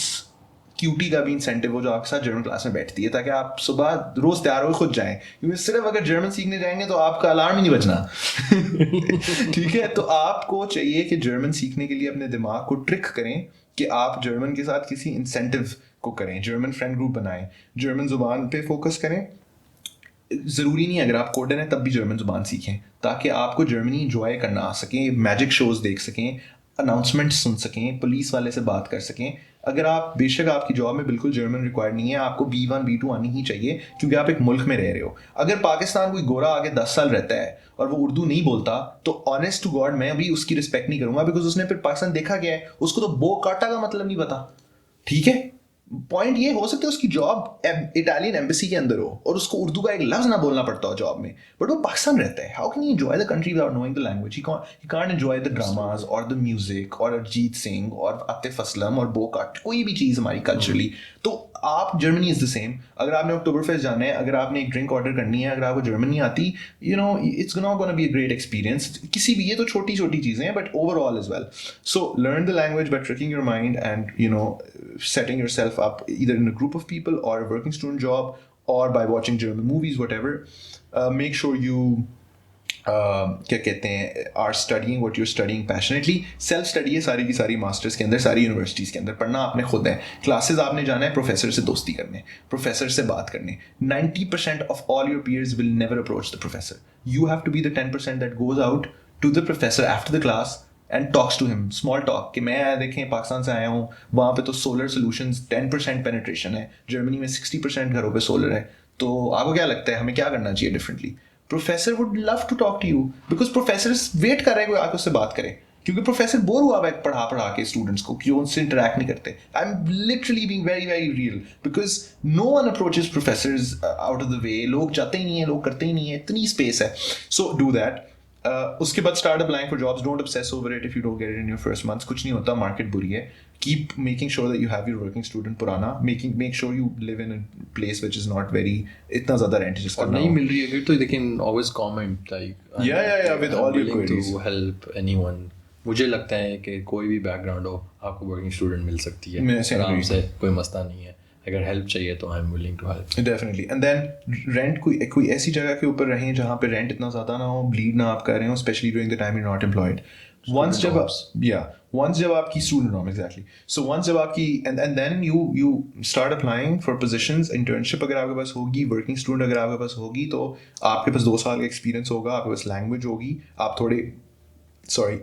cutie का भी इंसेंटिव हो जो आपके साथ जर्मन क्लास में बैठती है, ताकि आप सुबह रोज तैयार हो खुद जाएं. क्योंकि सिर्फ अगर जर्मन सीखने जाएंगे तो आपका अलार्म ही नहीं बजना. ठीक है, तो आपको चाहिए कि जर्मन सीखने के लिए अपने दिमाग को ट्रिक करें कि आप जर्मन के साथ किसी इंसेंटिव को करें, जर्मन फ्रेंड ग्रुप बनाएं, जर्मन जुबान पे फोकस करें. ज़रूरी नहीं अगर आप कोडर हैं तब भी जर्मन ज़ुबान सीखें, ताकि आपको जर्मनी इंजॉय करना आ सके, मैजिक शोज़ देख सकें, अनाउंसमेंट्स सुन सकें, पुलिस वाले से बात कर सकें. अगर आप बेशक आपकी जॉब में बिल्कुल जर्मन रिक्वायर्ड नहीं है, आपको B1 B2 आनी ही चाहिए, क्योंकि आप एक मुल्क में रह रहे हो. अगर पाकिस्तान कोई गोरा आगे 10 साल रहता है और वो उर्दू नहीं बोलता, तो ऑनेस्ट टू गॉड मैं भी उसकी रिस्पेक्ट नहीं करूँगा, बिकॉज उसने फिर पाकिस्तान देखा गया है, उसको तो बो काटा का मतलब नहीं पता. ठीक है, पॉइंट ये हो सकता है उसकी जॉब इटालियन एम्बेसी के अंदर हो और उसको उर्दू का एक लफ्ज ना बोलना पड़ता हो जॉब में, बट वो पाकिस्तान रहता है. How can he enjoy the country without knowing the language? He can't enjoy the dramas और द म्यूजिक और अरिजीत सिंह और आतिफ असलम और बोकाट, कोई भी चीज़ हमारी कल्चरली. तो आप जर्मनी इज द सेम. अगर आपने अक्टूबर फेस्ट जाना है, अगर आपने एक ड्रिंक ऑर्डर करनी है, अगर आपको जर्मन नहीं आती, you know it's not gonna be a great experience. किसी भी, ये तो छोटी छोटी चीज़ें हैं, but overall is well. So learn the language by tricking your mind and you know setting yourself up either in a group of people or a working student job or by watching German movies, whatever. Make sure you क्या कहते हैं are studying what you're studying passionately. Self study है सारी की सारी masters के अंदर, सारी यूनिवर्सिटीज़ के अंदर. पढ़ना आपने खुद है, क्लासेस आपने जाना है, प्रोफेसर से दोस्ती करने, प्रोफेसर से बात करने. 90% of all your peers will never approach the professor. You have to be the 10% that goes out to the professor after the class and talks to him. Small talk कि मैं देखें पाकिस्तान से आया हूँ, वहाँ पे तो सोलर सोल्यूशंस 10% पेनिट्रेशन है, जर्मनी में 60% घरों पे सोलर है, तो आपको क्या लगता है हमें क्या करना चाहिए differently? Professor would love to talk to you, because professor wait कर रहे हैं कोई आके उससे बात करे, क्योंकि प्रोफेसर बोर हुआ है पढ़ा के स्टूडेंट्स को, जो उनसे इंटरेक्ट नहीं करते. I am literally being very very real, because no one approaches professors out of the way. लोग जाते ही नहीं है, लोग करते ही नहीं है, इतनी स्पेस है. So do that. उसके बाद start applying for jobs. Don't obsess over it if you don't get it in your first months. कुछ नहीं होता, मार्केट बुरी है. Keep making sure that you have your working student पुराना. Make sure you live in a place which is not very इतना ज़्यादा rent जिसका और नहीं मिल रही है तो they can always comment like yeah with all your queries to help anyone. मुझे लगता है कि कोई भी बैकग्राउंड हो आपको वर्किंग स्टूडेंट मिल सकती है आराम से, कोई मसला नहीं है. अगर हेल्प चाहिए तो I am willing to help definitely. And then rent कोई ऐसी जगह के ऊपर रहें जहाँ पे रेंट इतना ज़्यादा ना हो, ब्लीड ना आप कर रहे हो, specially during the time you not employed. once जब आपकी student norm exactly. So once जब आपकी and then you start applying for positions. Internship अगर आपके पास होगी, working student अगर आपके पास होगी, तो आपके पास 2 साल का एक्सपीरियंस होगा, आपके पास लैंग्वेज होगी, आप थोड़े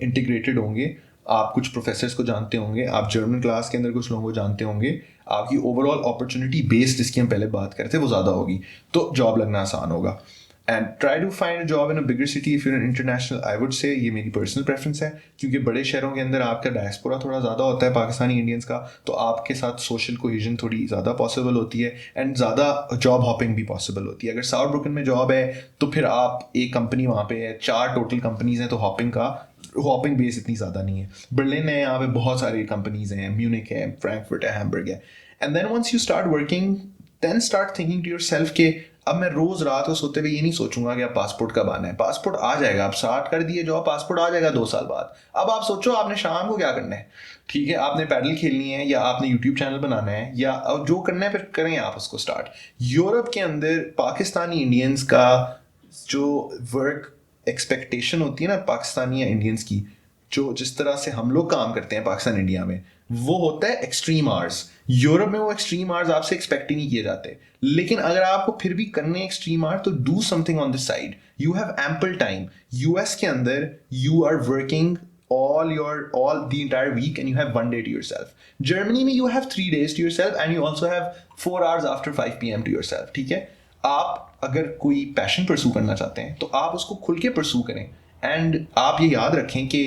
इंटीग्रेटेड होंगे, आप कुछ प्रोफेसर्स को जानते होंगे, आप जर्मन क्लास के अंदर कुछ लोगों को जानते होंगे, आपकी ओवरऑल अपॉर्चुनिटी बेस्ड जिसकी हम पहले बात करते थे वो ज़्यादा होगी, तो जॉब लगना आसान होगा. And try to find a job in a bigger city if you're an international. I would say ये मेरी personal preference है, क्योंकि बड़े शहरों के अंदर आपका डायस्पोरा थोड़ा ज़्यादा होता है पाकिस्तानी इंडियंस का, तो आपके साथ सोशल कोहेजन थोड़ी ज़्यादा पॉसिबल होती है एंड ज़्यादा जॉब हॉपिंग भी पॉसिबल होती है. अगर साउथ ब्रुकन में जॉब है तो फिर आप एक कंपनी वहाँ पे है, 4 टोटल कंपनीज हैं, तो हॉपिंग बेस इतनी ज़्यादा नहीं है. बर्लिन है, यहाँ पे बहुत सारी कंपनीज हैं, म्यूनिक है, फ्रैंकफर्ट है, हैम्बर्ग है. And then once you start working, then start thinking to yourself के अब मैं रोज रात को सोते हुए ये नहीं सोचूंगा कि अब पासपोर्ट कब आना है. पासपोर्ट आ जाएगा, आप स्टार्ट कर दिए जॉब, पासपोर्ट आ जाएगा 2 साल बाद. अब आप सोचो आपने शाम को क्या करना है. ठीक है, आपने पैडल खेलनी है या आपने यूट्यूब चैनल बनाना है या जो करना है, फिर करें आप उसको स्टार्ट. यूरोप के अंदर पाकिस्तानी इंडियंस का जो वर्क एक्सपेक्टेशन होती है ना पाकिस्तानी या इंडियंस की, जो जिस तरह से हम लोग काम करते हैं पाकिस्तान इंडिया में, वो होता है एक्सट्रीम आवर्स. यूरोप में वो एक्सट्रीम आवर्स आपसे एक्सपेक्ट ही नहीं किए जाते. लेकिन अगर आपको फिर भी करने एक्सट्रीम आवर्स, तो do something on this side. You have ample time. US के अंदर you are working all the entire week and you have 1 day to yourself. Germany में you have 3 days to yourself and you also have 4 hours after 5 p.m. to yourself. ठीक है, आप अगर कोई passion परसू करना चाहते हैं तो आप उसको खुल के परसू करें. एंड आप ये याद रखें कि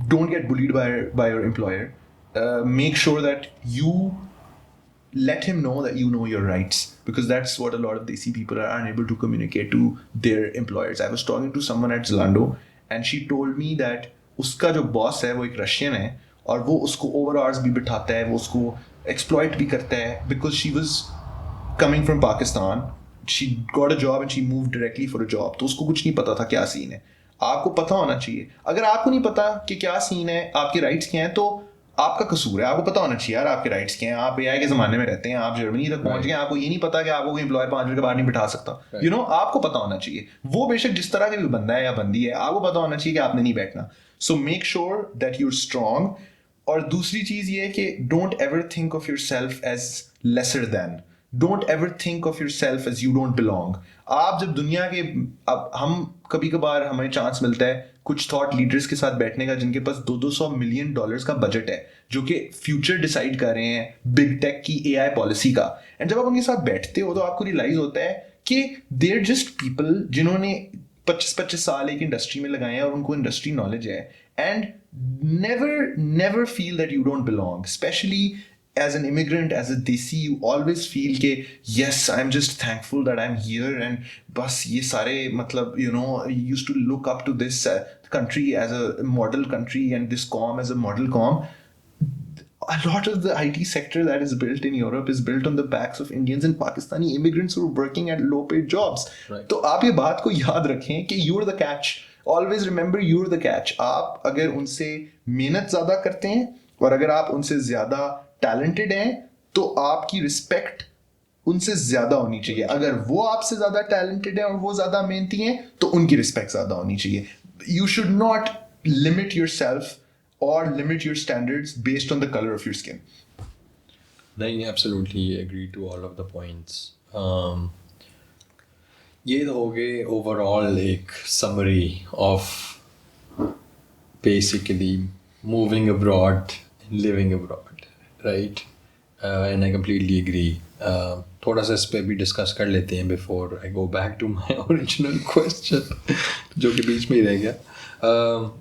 don't get bullied by your employer. Make sure that you let him know that you know your rights, because that's what a lot of Desi people are unable to communicate to their employers. I was talking to someone at Zalando and she told me that उसका जो boss है वो एक Russian है और वो उसको over hours भी बिठाता है, वो उसको एक्सप्लॉइट भी करता है, because she was coming from Pakistan. She got a job and she move directly for a job. तो उसको कुछ नहीं पता था क्या सीन है. आपको पता होना चाहिए. अगर आपको नहीं पता कि क्या सीन है, आपके राइट्स क्या हैं, तो आपका कसूर है. आपको पता होना चाहिए यार आपके राइट्स क्या हैं. आप एआई के ज़माने में रहते हैं, आप जर्मनी तक पहुंच गए, आपको ये नहीं पता कि आपको कोई एम्प्लॉयर 5 मिनट के बाहर नहीं बिठा सकता. यू नो, आपको पता होना चाहिए. वो बेशक जिस तरह का भी बंदा है या बंदी है, आपको पता होना चाहिए कि आपने नहीं बैठना. So make sure that you are strong. और दूसरी चीज़ ये है कि don't ever think of yourself as lesser than. Don't ever think of yourself as you don't belong. आप जब दुनिया के, अब हम कभी कभार हमें चांस मिलता है कुछ थॉट लीडर्स के साथ बैठने का जिनके पास $200 मिलियन का बजट है, जो कि फ्यूचर डिसाइड कर रहे हैं बिग टेक की एआई पॉलिसी का. एंड जब आप उनके साथ बैठते हो तो आपको रियलाइज होता है कि दे आर जस्ट पीपल जिन्होंने 25-25 साल एक इंडस्ट्री में लगाए हैं और उनको इंडस्ट्री नॉलेज है. And never feel that you don't belong, especially as an immigrant, as a Desi. You always feel ke yes, I'm just thankful that I'm here, and bas ye sare matlab, you know, you used to look up to this country as a model country and this com as a model com. A lot of the IT sector that is built in Europe is built on the backs of Indians and Pakistani immigrants who are working at low paid jobs. Right. तो आप ये बात को याद रखें कि you're the catch. Always remember you're the catch. आप अगर उनसे मेहनत ज़्यादा करते हैं और अगर आप उनसे ज़्यादा टैलेंटेड हैं तो आपकी रिस्पेक्ट उनसे ज़्यादा होनी चाहिए. अगर वो आपसे ज़्यादा टैलेंटेड हैं और वो ज़्यादा मेहनती हैं तो उनकी रिस्पेक्ट ज़्यादा होनी चाहिए. You should not limit yourself or limit your standards based on the color of your skin. I absolutely agree to all of the points. ये तो हो गए ओवरऑल एक summary of basically moving abroad, living abroad, right? And I completely agree. थोड़ा सा इस पर भी डिस्कस कर लेते हैं before I go back to my original question जो कि बीच में ही रह गया.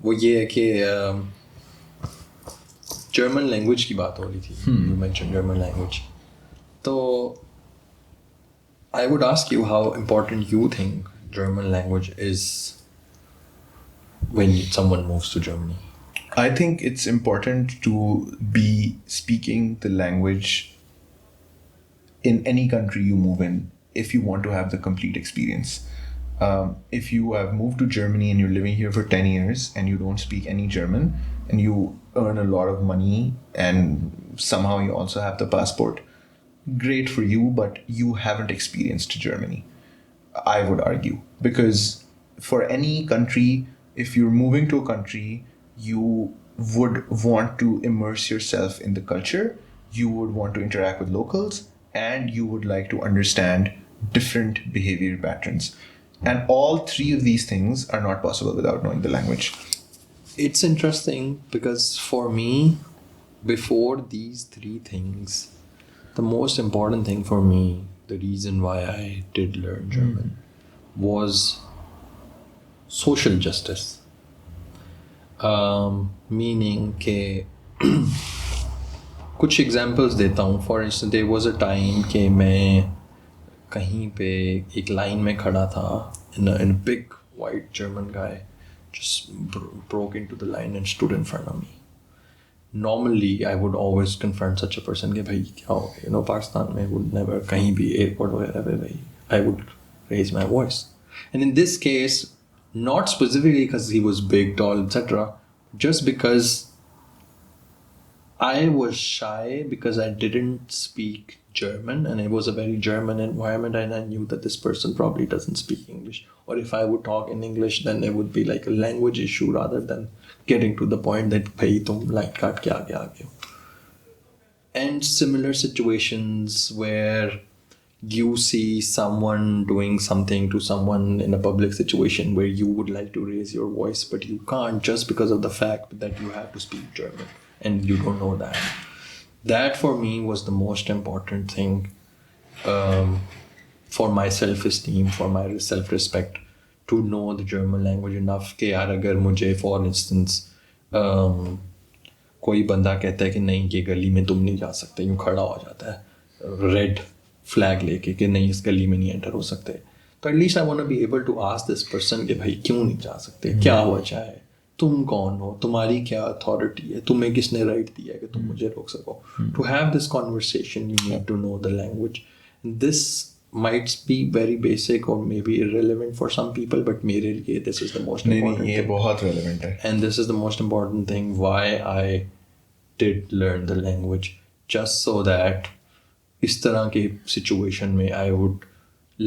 वो ये है कि जर्मन लैंग्वेज की बात हो रही थी. यू मेंशन जर्मन लैंग्वेज, तो I would ask you how important you think German language is when someone moves to Germany. I think it's important to be speaking the language in any country you move in if you want to have the complete experience. If you have moved to Germany and you're living here for 10 years and you don't speak any German and you earn a lot of money and somehow you also have the passport, great for you, but you haven't experienced Germany, I would argue. Because for any country, if you're moving to a country, you would want to immerse yourself in the culture, you would want to interact with locals, and you would like to understand different behavior patterns. And all 3 of these things are not possible without knowing the language. It's interesting because for me, before these 3 things, the most important thing for me, the reason why I did learn German, was social justice. Meaning के कुछ examples देता हूँ. For instance there was a time कि मैं कहीं पे एक line में खड़ा था, in a big white German guy just broke into the line and stood in front of me. Normally I would always confront such a person कि भाई क्या हो गया, पाकिस्तान में would never कहीं भी एयरपोर्ट वगैरह पे भाई I would raise my voice. And in this case, not specifically because he was big, tall, etc., just because I was shy because I didn't speak German and it was a very German environment and I knew that this person probably doesn't speak English. Or if I would talk in English, then it would be like a language issue rather than getting to the point that bhai tum line kaat ke aage aa gaye ho. And similar situations where you see someone doing something to someone in a public situation where you would like to raise your voice but you can't just because of the fact that you have to speak German and you don't know that. That for me was the most important thing for my self-esteem, for my self-respect, to know the German language enough कि यार अगर मुझे for instance कोई बंदा कहता है कि नहीं ये गली में तुम नहीं जा सकते, यूँ खड़ा हो जाता है रेड फ्लैग लेके कि नहीं इस गली में नहीं एंटर हो सकते, तो at least I want to be able to ask this person कि भाई क्यों नहीं जा सकते, क्या वजह है, तुम कौन हो, तुम्हारी क्या अथॉरिटी है, तुम्हें किसने राइट दिया है कि तुम मुझे रोक सको. To have this conversation you need to know the language. This might be very basic or maybe irrelevant for some people, but मेरे लिए this is the most important नहीं, ये thing. बहुत relevant है. And this is the most important thing why I did learn the language, just so that इस तरह की situation में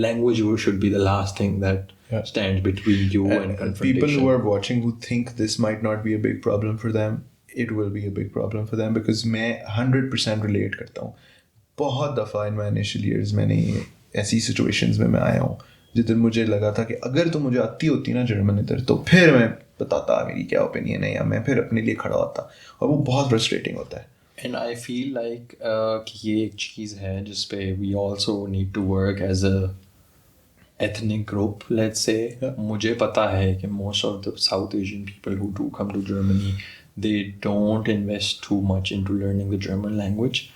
language should be the last thing that stands between you and confrontation. People who are watching who think this might not be a big problem for them, it will be a big problem for them because मैं 100% relate करता हूँ. बहुत दफ़ा in my initial years मैंने ऐसी situations में मैं आया हूँ जिधर मुझे लगा था कि अगर तो मुझे आती होती ना जर्मन इधर तो फिर मैं बताता मेरी क्या ओपिनियन है या मैं फिर अपने लिए खड़ा होता, और वो बहुत फ्रस्ट्रेटिंग होता है. And I feel like कि ये एक चीज़ है जिस पे we also need to work as a ethnic group, let's say. मुझे पता है कि most of the South Asian people who do come to Germany, they don't invest too much into learning the German language.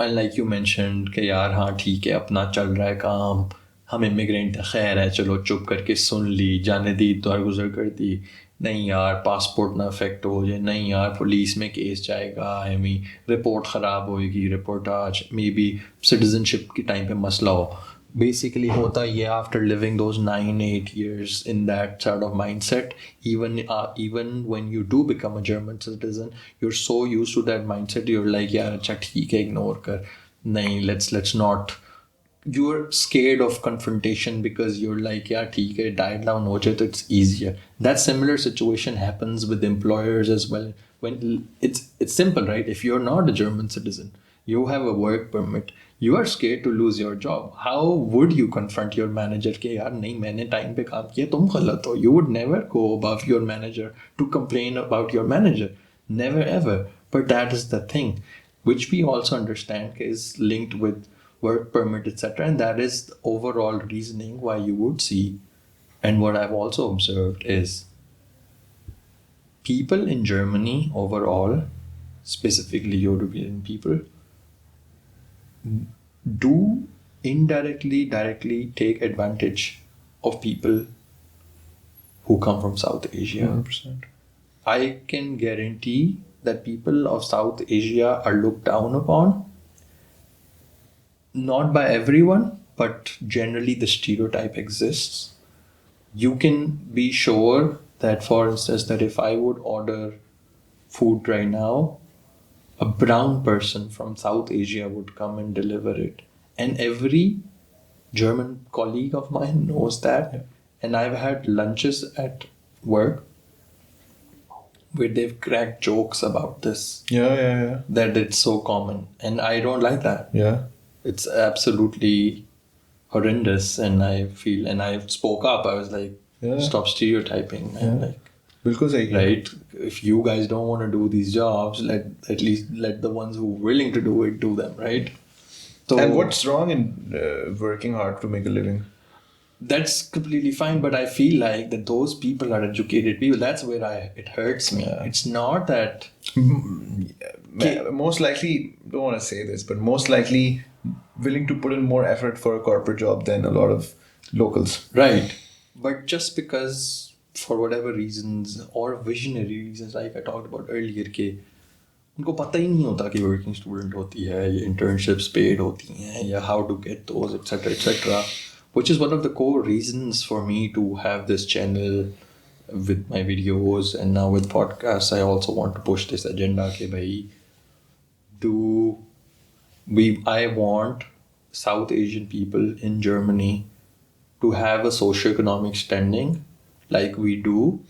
And like you mentioned कि यार हाँ ठीक है अपना चल रहा है काम, हम इमिग्रेंट है, खैर है, चलो चुप करके सुन ली, जाने दी, द्वार गुजर कर दी, नहीं यार पासपोर्ट ना अफेक्ट हो जाए, नहीं यार पुलिस में केस जाएगा, रिपोर्ट ख़राब होएगी, रिपोर्टाज, मे बी सिटीजनशिप के टाइम पे मसला हो. Basically होता ये after living those 9-8 years in that sort of mindset, even when you do become a German citizen, you're so used to that mindset, you're like यार अच्छा ठीक है ignore कर, नहीं let's not. You're scared of confrontation because you're like यार ठीक है dial down हो जाए तो it's easier. That similar situation happens with employers as well. When it's simple, right? If you're not a German citizen, you have a work permit, you are scared to lose your job. How would you confront your manager कि यार नहीं मैंने time पे काम किया, तुम गलत हो? You would never go above your manager to complain about your manager. Never ever. But that is the thing, which we also understand is linked with work permit, etc. And that is the overall reasoning why you would see. And what I've also observed is people in Germany overall, specifically European people, do indirectly, directly take advantage of people who come from South Asia. 100%. I can guarantee that people of South Asia are looked down upon, not by everyone, but generally the stereotype exists. You can be sure that, for instance, that if I would order food right now, a brown person from South Asia would come and deliver it. And every German colleague of mine knows that. Yeah. And I've had lunches at work where they've cracked jokes about this. Yeah. That it's so common. And I don't like that. Yeah. It's absolutely horrendous. And I feel, and I spoke up. I was like, stop stereotyping, man. Like, बिल्कुल सही है. right? If you guys don't want to do these jobs, at least let the ones who are willing to do it do them, right? So, And what's wrong in working hard to make a living? that's completely fine, but I feel like that those people are educated people. That's where it hurts me. It's not that most likely, don't want to say this, but most likely willing to put in more effort for a corporate job than a lot of locals. right, but just because for whatever reasons or visionary reasons, like I talked about earlier, के उनको पता ही नहीं होता कि working student होती है, ये internships paid होती हैं, या how to get those etcetera etcetera, which is one of the core reasons for me to have this channel with my videos, and now with podcasts I also want to push this agenda कि भाई I want South Asian people in Germany to have a socio-economic standing like we do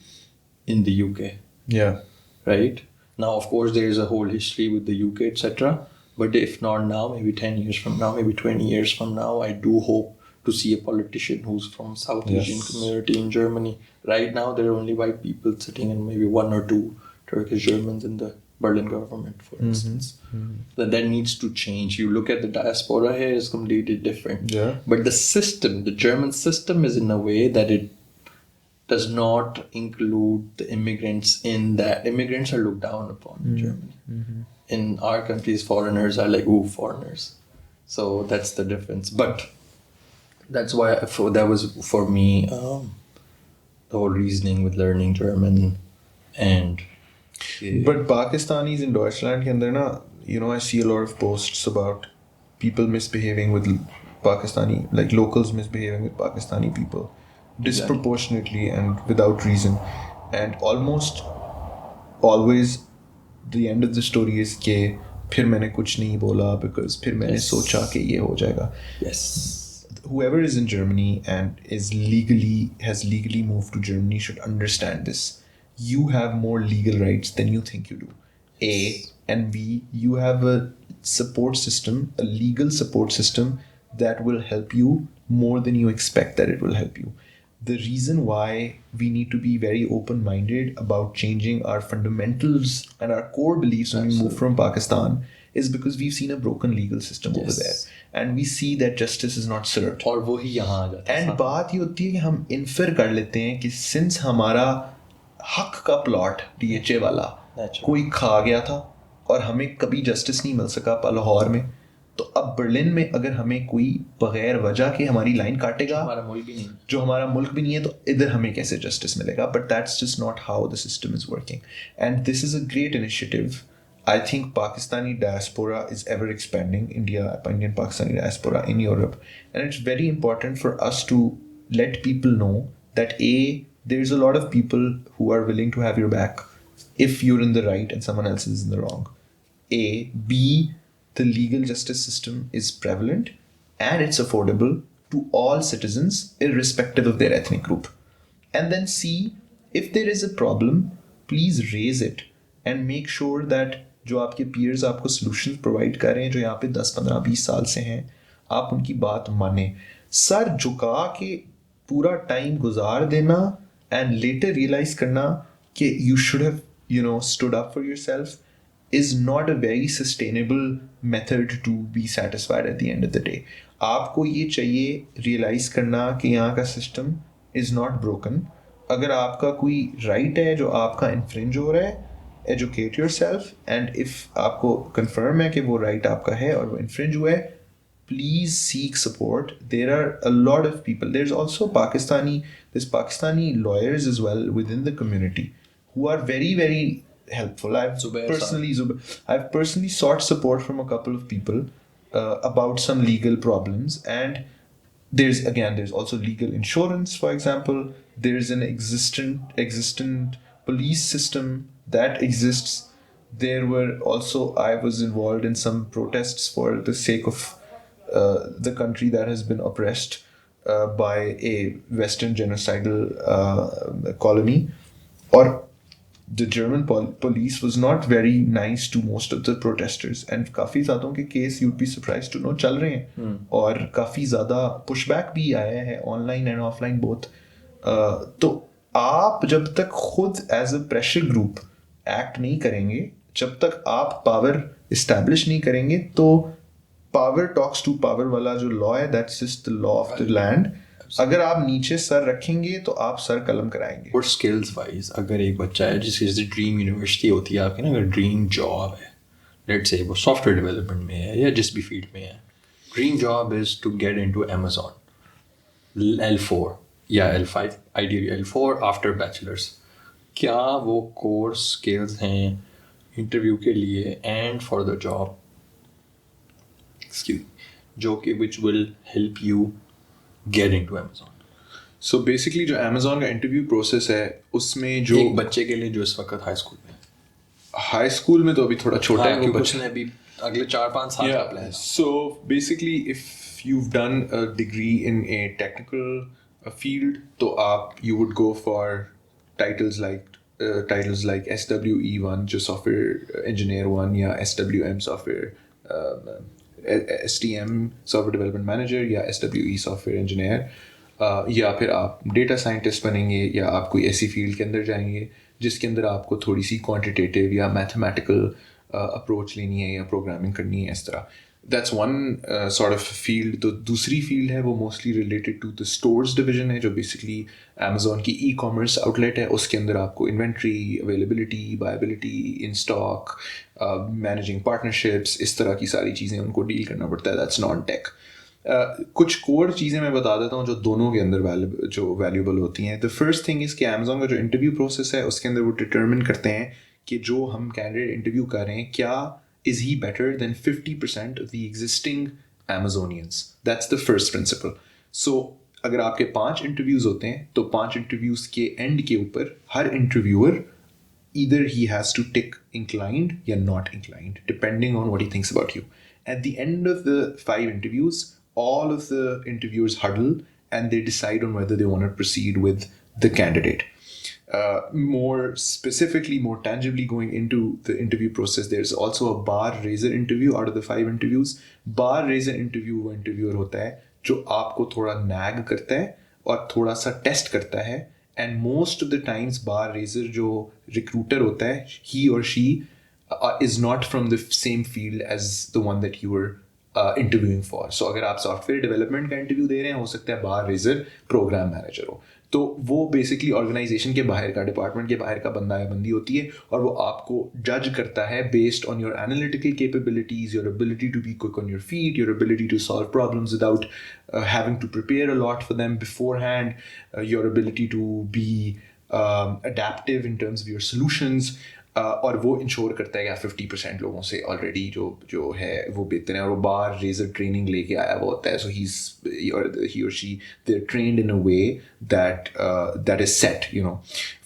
in the UK. Yeah. Right? Now, of course, there is a whole history with the UK, etc. But if not now, maybe 10 years from now, maybe 20 years from now, I do hope to see a politician who's from South Asian community in Germany. Right now, there are only white people sitting and maybe one or two Turkish Germans in the Berlin government, for instance. That needs to change. You look at the diaspora here, it's completely different. Yeah. But the system, the German system, is in a way that it does not include the immigrants in that. Immigrants are looked down upon in Germany. In our countries, foreigners are like, ooh, foreigners. So that's the difference. But that's why that was for me the whole reasoning with learning German. And But Pakistanis in Deutschland के अंदर ना, you know, I see a lot of posts about people misbehaving with Pakistani, like locals misbehaving with Pakistani people disproportionately and without reason, and almost always the end of the story is कि फिर मैंने कुछ नहीं बोला because फिर मैंने सोचा कि ये हो जाएगा. yes, Whoever is in Germany and has legally moved to Germany should understand this. You have more legal rights than you think you do. A, and B, you have a support system, a legal support system that will help you more than you expect that it will help you. The reason why we need to be very open-minded about changing our fundamentals and our core beliefs when we move from Pakistan is because we've seen a broken legal system over there, and we see that justice is not served. और वो ही यहाँ आ जाता है. And बात ये होती है कि हम इन्फर कर लेते हैं कि सिंस हमारा हक का प्लॉट DHA वाला कोई खा गया था और हमें कभी जस्टिस नहीं मिल सका लाहौर में, तो अब बर्लिन में अगर हमें कोई बगैर वजह के हमारी लाइन काटेगा, जो हमारा मुल्क भी नहीं है, तो इधर हमें कैसे जस्टिस मिलेगा? But that's just not how the system is working, and this is a great initiative. I think Pakistani diaspora is ever expanding, Indian Pakistani diaspora in Europe, and it's very important for us to let people know that A, there's a lot of people who are willing to have your back if you're in the right and someone else is in the wrong. A, B, the legal justice system is prevalent and it's affordable to all citizens irrespective of their ethnic group. And then C, if there is a problem, please raise it and make sure that जो आपके peers आपको solutions provide कर रहे हैं, जो यहाँ पे 10, 15, 20 साल से हैं, आप उनकी बात माने. सर झुका के पूरा टाइम गुजार देना and later realize करना कि you should have, you know, stood up for yourself is not a very sustainable method to be satisfied at the end of the day. आपको ये चाहिए realize करना कि यहाँ का system is not broken. अगर आपका कोई right है जो आपका infringe हो रहा है, educate yourself, and if आपको confirm है कि वो right आपका है और वो infringe हुआ है, please seek support. There are a lot of people. There's also there's Pakistani lawyers as well within the community who are very, very helpful. I've personally sought support from a couple of people about some legal problems, and there's also legal insurance, for example. There's an existent police system that exists. There were also, I was involved in some protests for the sake of the country that has been oppressed by a Western genocidal colony. Or the German police was not very nice to most of the protesters, and काफ़ी ज़्यादा के case you'd be surprised to know चल रहे हैं, और काफ़ी ज़्यादा pushback भी आया है online and offline both. तो आप जब तक खुद as a pressure group act नहीं करेंगे, जब तक आप power establish नहीं करेंगे, तो power talks to power वाला जो law है, that's just the law of the land. अगर आप नीचे सर रखेंगे तो आप सर कलम कराएंगे. और स्किल्स वाइज अगर एक बच्चा है जिसकी जैसे ड्रीम यूनिवर्सिटी होती है आपकी ना, अगर ड्रीम जॉब है, लेट्स से वो सॉफ्टवेयर डेवलपमेंट में है या जिस भी फील्ड में है, dream job is to get into Amazon L4 या L5, ideally L4 after bachelors. क्या वो कोर्स स्किल्स हैं इंटरव्यू के लिए एंड फॉर द जॉब, जो कि which will help you get into Amazon. So basically जो Amazon का इंटरव्यू प्रोसेस है उसमें जो एक बच्चे के लिए जो इस वक्त हाई स्कूल में, हाई स्कूल में तो अभी थोड़ा छोटा है वो क्योंकि बच्चा. उसने अभी अगले 4-5 साल का plan. So basically if you've done a degree in a technical field तो आप you would go for titles like SWE1 जो software engineer 1 या SWM software STM software development manager या SWE software engineer, या फिर आप डेटा साइंटिस्ट बनेंगे या आप कोई ऐसी फील्ड के अंदर जाएंगे जिसके अंदर आपको थोड़ी सी क्वांटिटेटिव या मैथमेटिकल अप्रोच लेनी है या प्रोग्रामिंग करनी है. इस तरह that's one sort of field. तो दूसरी फील्ड है वो mostly related to the stores division है जो बेसिकली अमेजोन की ई कॉमर्स आउटलेट है. उसके अंदर आपको inventory, availability, viability, in stock, managing partnerships, इस तरह की सारी चीज़ें उनको डील करना पड़ता है. That's non tech. कुछ कोर चीज़ें मैं बता देता हूँ जो दोनों के अंदर जो वैल्यूबल होती हैं. द फर्स्ट थिंग इज़ कि अमेजोन का जो इंटरव्यू प्रोसेस है उसके अंदर वो डिटर्मिन करते हैं कि जो हम कैंडिडेट इंटरव्यू कर रहे हैं क्या is he better than 50% of the existing Amazonians. That's the first principle. So अगर आपके 5 इंटरव्यूज होते हैं तो 5 इंटरव्यूज के एंड के ऊपर हर interviewer either he has to tick inclined या not inclined depending on what he thinks about you. At the end of the 5 interviews, all of the interviewers huddle and they decide on whether they want to proceed with the candidate. More specifically, more tangibly going into the interview process, there's also a bar raiser interview out of the 5 interviews. Bar raiser interview वो interviewer होता है जो आपको थोड़ा nag करता है और थोड़ा सा test करता है. And most of the times bar raiser जो recruiter होता है, he or she is not from the same field as the one that you were interviewing for. So अगर आप सॉफ्टवेयर डेवलपमेंट का इंटरव्यू दे रहे हैं हो सकता है बार रेजर प्रोग्राम मैनेजर हो. तो वो बेसिकली ऑर्गेनाइजेशन के बाहर का, डिपार्टमेंट के बाहर का बंदा या बंदी होती है और वो आपको जज करता है based on your analytical capabilities, your ability to be quick on your feet, your ability to solve problems without having to prepare a lot for them beforehand, your ability to be adaptive in terms of your solutions. और वो ensure करता है कि 50% लोगों से already जो है वो बेहतर है और वो बार रेजर ट्रेनिंग लेके आया हुआ होता है. सो he or she they're trained in a way that is set,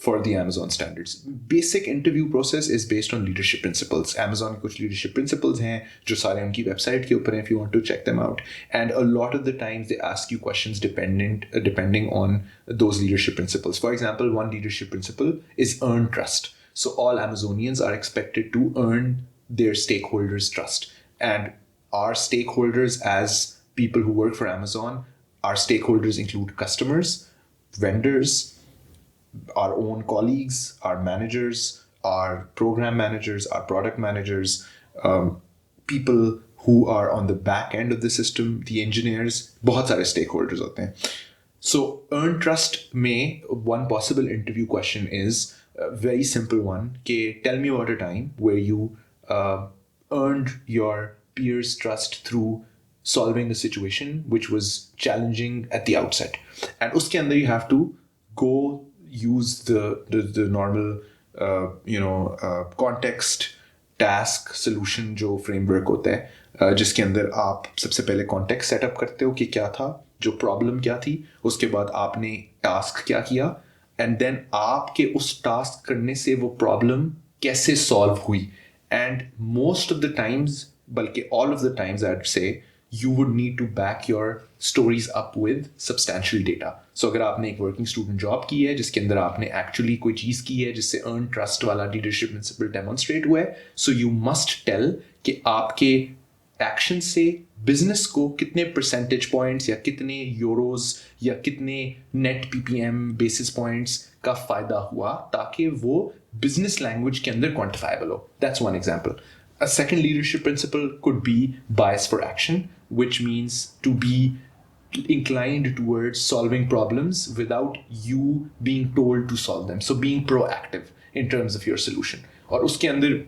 for the Amazon standards. Basic interview process is based on leadership principles. Amazon कुछ leadership principles हैं जो सारे उनकी वेबसाइट के ऊपर हैं if you want to check them out. And a lot of the times they ask you questions depending on those leadership principles. For example, one leadership principle is earn trust. So all Amazonians are expected to earn their stakeholders' trust. And our stakeholders as people who work for Amazon, our stakeholders include customers, vendors, our own colleagues, our managers, our program managers, our product managers, people who are on the back end of the system, the engineers, बहुत सारे stakeholders होते हैं. So earn trust में one possible interview question is a very simple one. Tell me about a time where you earned your peers' trust through solving a situation which was challenging at the outset. And uske andar you have to go use the normal context, task, solution जो framework होता है जिसके अंदर आप सबसे पहले context setup करते हो कि क्या था, जो problem क्या थी, उसके बाद आपने task क्या किया, and then आपके उस task करने से वो problem कैसे solve हुई. And most of the times, बल्कि all of the times I'd say, you would need to back your stories up with substantial data. So अगर आपने एक working student job की है जिसके अंदर आपने actually कोई चीज़ की है जिससे earn trust वाला leadership principle demonstrate हुआ है, so you must tell कि आपके एक्शन से बिजनेस को कितने परसेंटेज पॉइंट्स या कितने यूरोज या कितने नेट पीपीएम बेसिस पॉइंट्स का फायदा हुआ ताकि वो बिजनेस लैंग्वेज के अंदर क्वांटिफाइबल हो. That's one example. A second leadership principle could be bias for action, which means to be inclined towards solving problems without you being told to solve them. So being proactive in terms of your solution. और उसके अंदर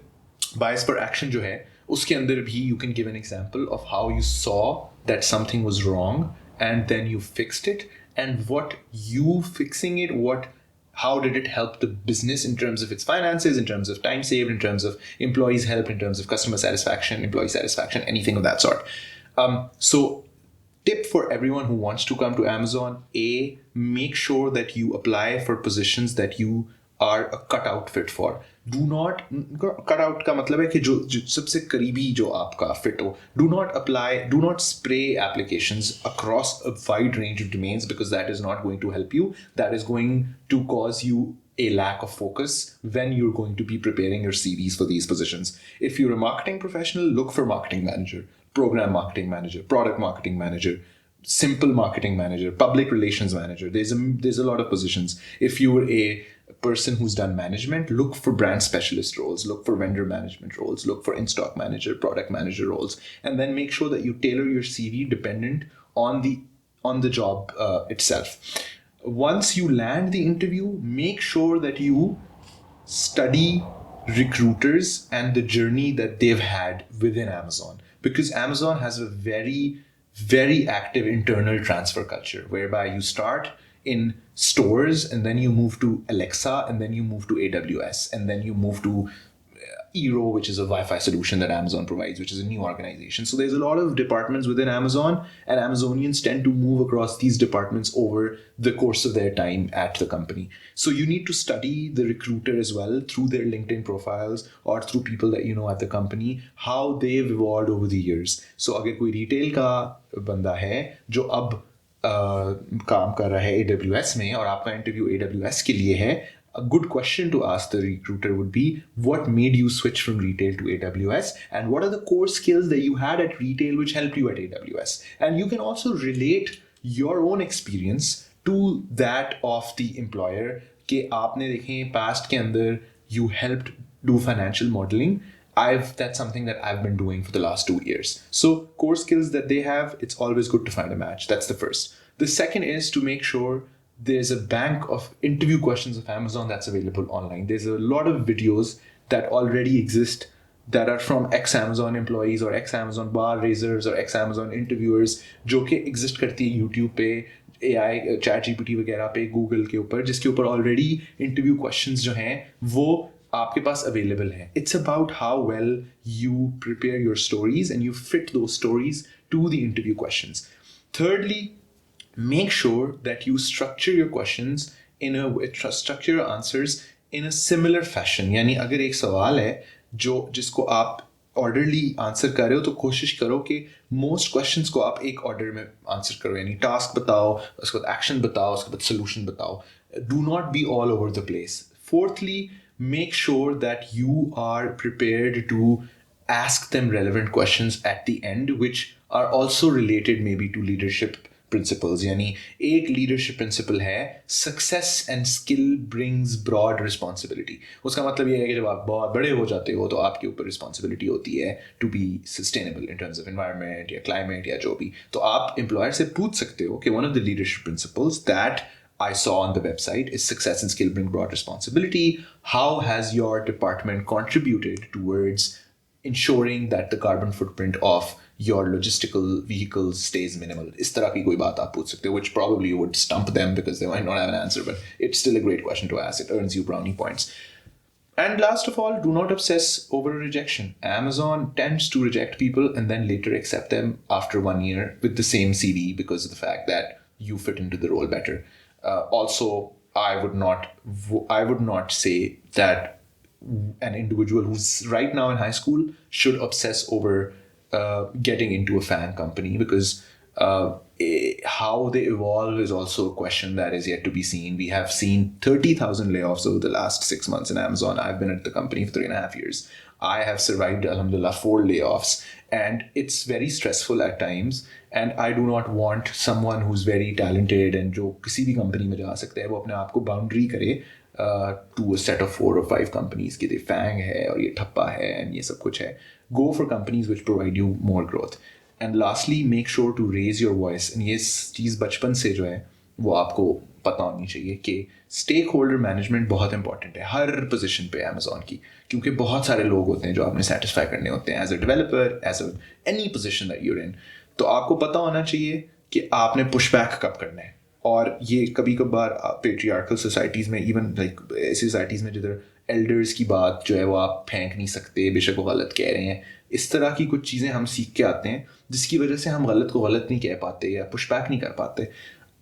bias per action जो है उसके अंदर भी you can give an example of how you saw that something was wrong and then you fixed it, and what you fixing it, how did it help the business in terms of its finances, in terms of time saved, in terms of employees help, in terms of customer satisfaction, employee satisfaction, anything of that sort. So tip for everyone who wants to come to Amazon: A, make sure that you apply for positions that you are a cutout fit for. Do not, cutout का मतलब है कि जो सबसे करीबी जो आपका fit हो. Do not spray applications across a wide range of domains, because that is not going to help you. That is going to cause you a lack of focus when you're going to be preparing your CVs for these positions. If you're a marketing professional, look for marketing manager, program marketing manager, product marketing manager, simple marketing manager, public relations manager. There's a lot of positions. If you're a person who's done management, look for brand specialist roles, look for vendor management roles, look for in-stock manager, product manager roles, and then make sure that you tailor your CV dependent on the job itself. Once you land the interview, make sure that you study recruiters and the journey that they've had within Amazon, because Amazon has a very, very active internal transfer culture whereby you start in stores and then you move to Alexa and then you move to AWS and then you move to Eero, which is a Wi-Fi solution that Amazon provides, which is a new organization. So there's a lot of departments within Amazon, and Amazonians tend to move across these departments over the course of their time at the company. So you need to study the recruiter as well through their LinkedIn profiles or through people that you know at the company, how they've evolved over the years. So अगर कोई retail का बंदा है जो अब काम कर रहा है AWS में और आपका इंटरव्यू AWS के लिए है, a good question to ask the recruiter would be, what made you switch from retail to AWS, and what are the core skills that you had at retail which helped you at AWS? And you can also relate your own experience to that of the employer कि आपने देखें past के अंदर you helped do financial modeling. That's something that I've been doing for the last 2 years. So core skills that they have, it's always good to find a match. That's the first. The second is to make sure there's a bank of interview questions of Amazon that's available online. There's a lot of videos that already exist that are from ex-Amazon employees or ex-Amazon bar raisers or ex-Amazon interviewers जो कि exist करती है YouTube पे, AI, ChatGPT वगैरह पे, Google के ऊपर, जिसके ऊपर already interview questions जो हैं वो आपके पास available हैं. It's about how well you prepare your stories and you fit those stories to the interview questions. Thirdly, make sure that you structure your questions structure your answers in a similar fashion. यानी अगर एक सवाल है जिसको आप orderly answer कर रहे हो तो कोशिश करो कि most questions को आप एक order में आंसर करो. यानी task बताओ, उसके बाद action बताओ, उसके बाद solution बताओ. Do not be all over the place. Fourthly, make sure that you are prepared to ask them relevant questions at the end which are also related maybe to leadership principles. यानी एक leadership principle है success and skill brings broad responsibility. उसका मतलब ये है कि जब आप बहुत बड़े हो जाते हो तो आपके ऊपर responsibility होती है to be sustainable in terms of environment या climate या जो भी. तो आप employer से पूछ सकते हो कि one of the leadership principles that I saw on the website is success and skill bring broad responsibility. How has your department contributed towards ensuring that the carbon footprint of your logistical vehicles stays minimal? इस तरह की कोई बात आप पूछ सकते हो, which probably would stump them because they might not have an answer, but it's still a great question to ask. It earns you brownie points. And last of all, do not obsess over rejection. Amazon tends to reject people and then later accept them after 1 year with the same CV because of the fact that you fit into the role better. Also, I would not say that an individual who's right now in high school should obsess over getting into a fan company, because how they evolve is also a question that is yet to be seen. We have seen 30,000 layoffs over the last 6 months in Amazon. I've been at the company for 3.5 years. I have survived, alhamdulillah, 4 layoffs, and it's very stressful at times. And I do not want someone who's very talented and जो किसी भी company में जा सकता है वो अपने आप को boundary करे to a set of 4 or 5 companies कि FANG है और ये ठप्पा है and ये सब कुछ है. Go for companies which provide you more growth. And lastly make sure to raise your voice, and ये चीज़ बचपन से जो है वो आपको पता होनी चाहिए कि स्टेक होल्डर मैनेजमेंट बहुत इंपॉर्टेंट है हर पोजीशन पे अमेजोन की, क्योंकि बहुत सारे लोग होते हैं जो आपने सेटिस्फाई करने होते हैं as a developer, as a any position that you're in. तो आपको पता होना चाहिए कि आपने पुश बैक कब करना है। और ये कभी कभार पेट्रियार्कल सोसाइटीज़ में, इवन लाइक ऐसी सोसाइटीज़ में जिधर एल्डर्स की बात जो है वो आप फेंक नहीं सकते, बेशक वो गलत कह रहे हैं, इस तरह की कुछ चीज़ें हम सीख के आते हैं जिसकी वजह से हम गलत को गलत नहीं कह पाते या पुश बैक नहीं कर पाते।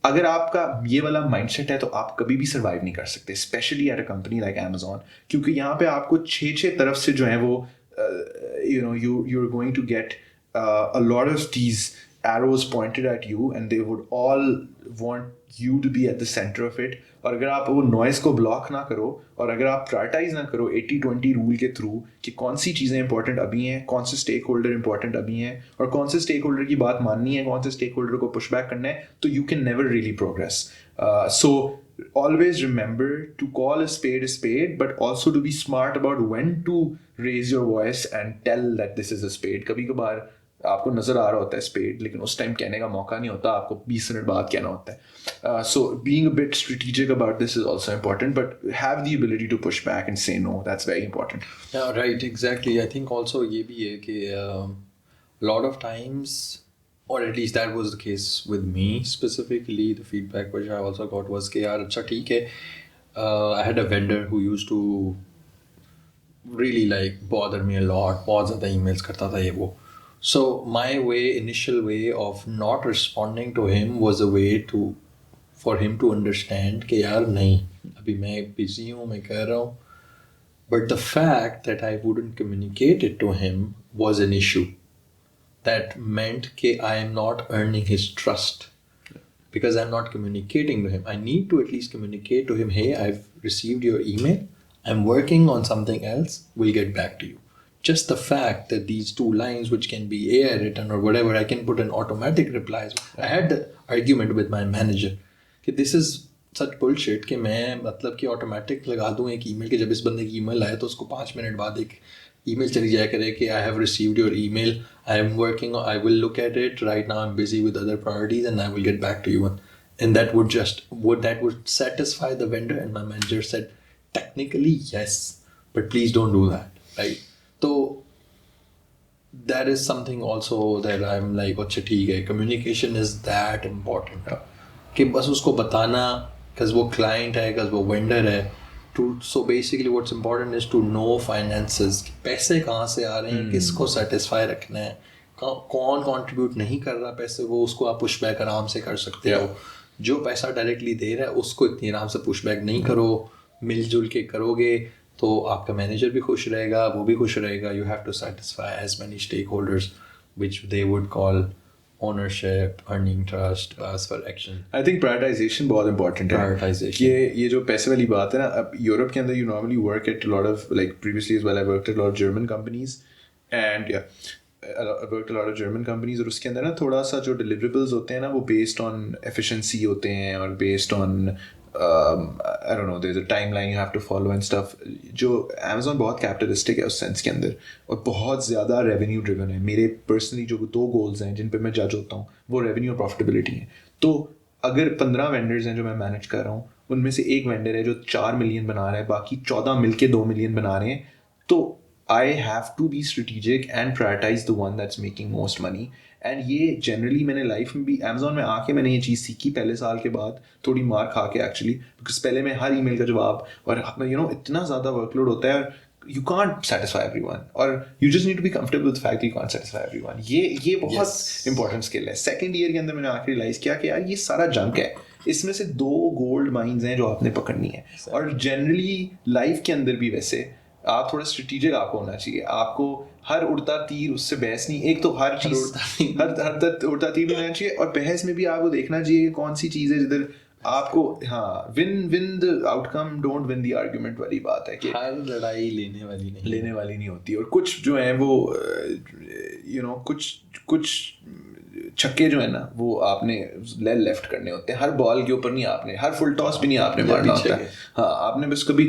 अगर आपका ये वाला माइंडसेट है तो आप कभी भी सर्वाइव नहीं कर सकते, specially at a company like Amazon, क्योंकि यहाँ पे आपको छः तरफ से जो है वो you're going to get a lot of these arrows pointed at you and they would all want you to be at the center of it। और अगर आप वो नॉइस को ब्लॉक ना करो और अगर आप प्रायोरिटाइज ना करो 80-20 रूल के थ्रू कि कौन सी चीज़ें इंपॉर्टेंट अभी हैं, कौन से स्टेक होल्डर इंपॉर्टेंट अभी हैं और कौन से स्टेक होल्डर की बात माननी है, कौन से स्टेक होल्डर को पुश बैक करना है, तो you can never really progress. So always remember to call a spade but also to be smart about when to raise your voice and tell that this is a spade। कभी कभार आपको नज़र आ रहा होता है स्पेड, लेकिन उस time कहने का मौका नहीं होता, आपको 20 मिनट बाद कहना होता है। So being a bit strategic about this is also important, but have the ability to push back and say no, that's very important। Yeah, right, exactly. I think also ये भी है कि lot of times, or at least that was the case with me specifically, the feedback which I also got was कि यार अच्छा ठीक है, I had a vendor who used to really like bother me a lot, बहुत ज़्यादा emails करता था ये वो। So my initial way of not responding to him was a way for him to understand कि यार नहीं, अभी मैं busy हूँ, मैं कर रहा हूँ। But the fact that I wouldn't communicate it to him was an issue. That meant that I am not earning his trust because I'm not communicating to him. I need to at least communicate to him, hey, I've received your email, I'm working on something else, we'll get back to you. Just the fact that these 2 lines, which can be AI written or whatever, I can put an automatic reply. I had the argument with my manager कि this is such bullshit कि मैं मतलब कि automatic लगा दूँ एक email कि जब इस बंदे की email आए तो उसको 5 मिनट बाद एक email चली जाया करे कि I have received your email, I am working, I will look at it, right now I'm busy with other priorities and I will get back to you। And that would satisfy the vendor? And my manager said, technically yes, but please don't do that, right? So that is something also that I'm like, अच्छा ठीक है, communication is that important कि बस उसको बताना, because वो client है, because वो vendor है, so basically what's important is to know finances, कि पैसे कहाँ से आ रहे हैं, किसको satisfy रखना है, कौन contribute नहीं कर रहा पैसे, वो उसको आप push back आराम से कर सकते हो। जो पैसा डायरेक्टली दे रहा है उसको इतनी आराम से पुश बैक नहीं करो, मिलजुल के करोगे तो आपका मैनेजर भी खुश रहेगा, वो भी खुश रहेगा। You have to satisfy as many stakeholders which they would call ownership, earning trust, bias for action. I think prioritization बहुत इंपॉर्टेंट है। प्रायोरिटाइजेशन, ये जो पैसे वाली बात है ना, अब यूरोप के अंदर you normally work at lot of, like previously as well I worked at lot of German companies and I worked a lot of German companies, और उसके अंदर ना थोड़ा सा जो deliverables होते हैं ना वो based on efficiency होते हैं और based on I don't know, there's a timeline you have to follow and stuff। जो Amazon बहुत capitalistic है उस सेंस के अंदर और बहुत ज़्यादा revenue driven है। मेरे personally जो 2 goals हैं जिन पे मैं जज होता हूँ वो revenue और profitability हैं। तो अगर 15 vendors हैं जो मैं manage कर रहा हूँ, उनमें से एक vendor है जो 4 million बना रहा है, बाकी 14 मिलके 2 million बना रहे हैं, तो I have to be strategic and prioritize the one that's making most money। and ये generally मैंने life में भी Amazon में आके मैंने ये चीज़ सीखी पहले साल के बाद, थोड़ी मार खा के actually, because पहले मैं हर email का जवाब और इतना ज़्यादा workload होता है और you can't satisfy everyone और you just need to be comfortable with the fact that you can't satisfy everyone। ये बहुत important skill है। second year के अंदर मैंने आके realize किया कि यार ये सारा junk है, इसमें से 2 gold mines हैं जो आपने पकड़नी है। और generally life के अंदर भी वैसे आप थोड़ा स्ट्रेटेजिक आपको होना चाहिए। आपको हर उड़ता तीर उससे बहस नहीं, एक तो हर चीज़ हर उड़ता तीर भी होना चाहिए और बहस में भी आपको देखना चाहिए कौन सी चीज़ है जिधर आपको win the outcome, don't win the argument वाली बात है कि हर लड़ाई लेने वाली नहीं होती। और कुछ जो है वो कुछ छक्के जो है ना वो आपने लेफ्ट करने होते हैं, हर बॉल के ऊपर नहीं, आपने हर फुल टॉस भी नहीं आपने मारना होता है। आपने बस कभी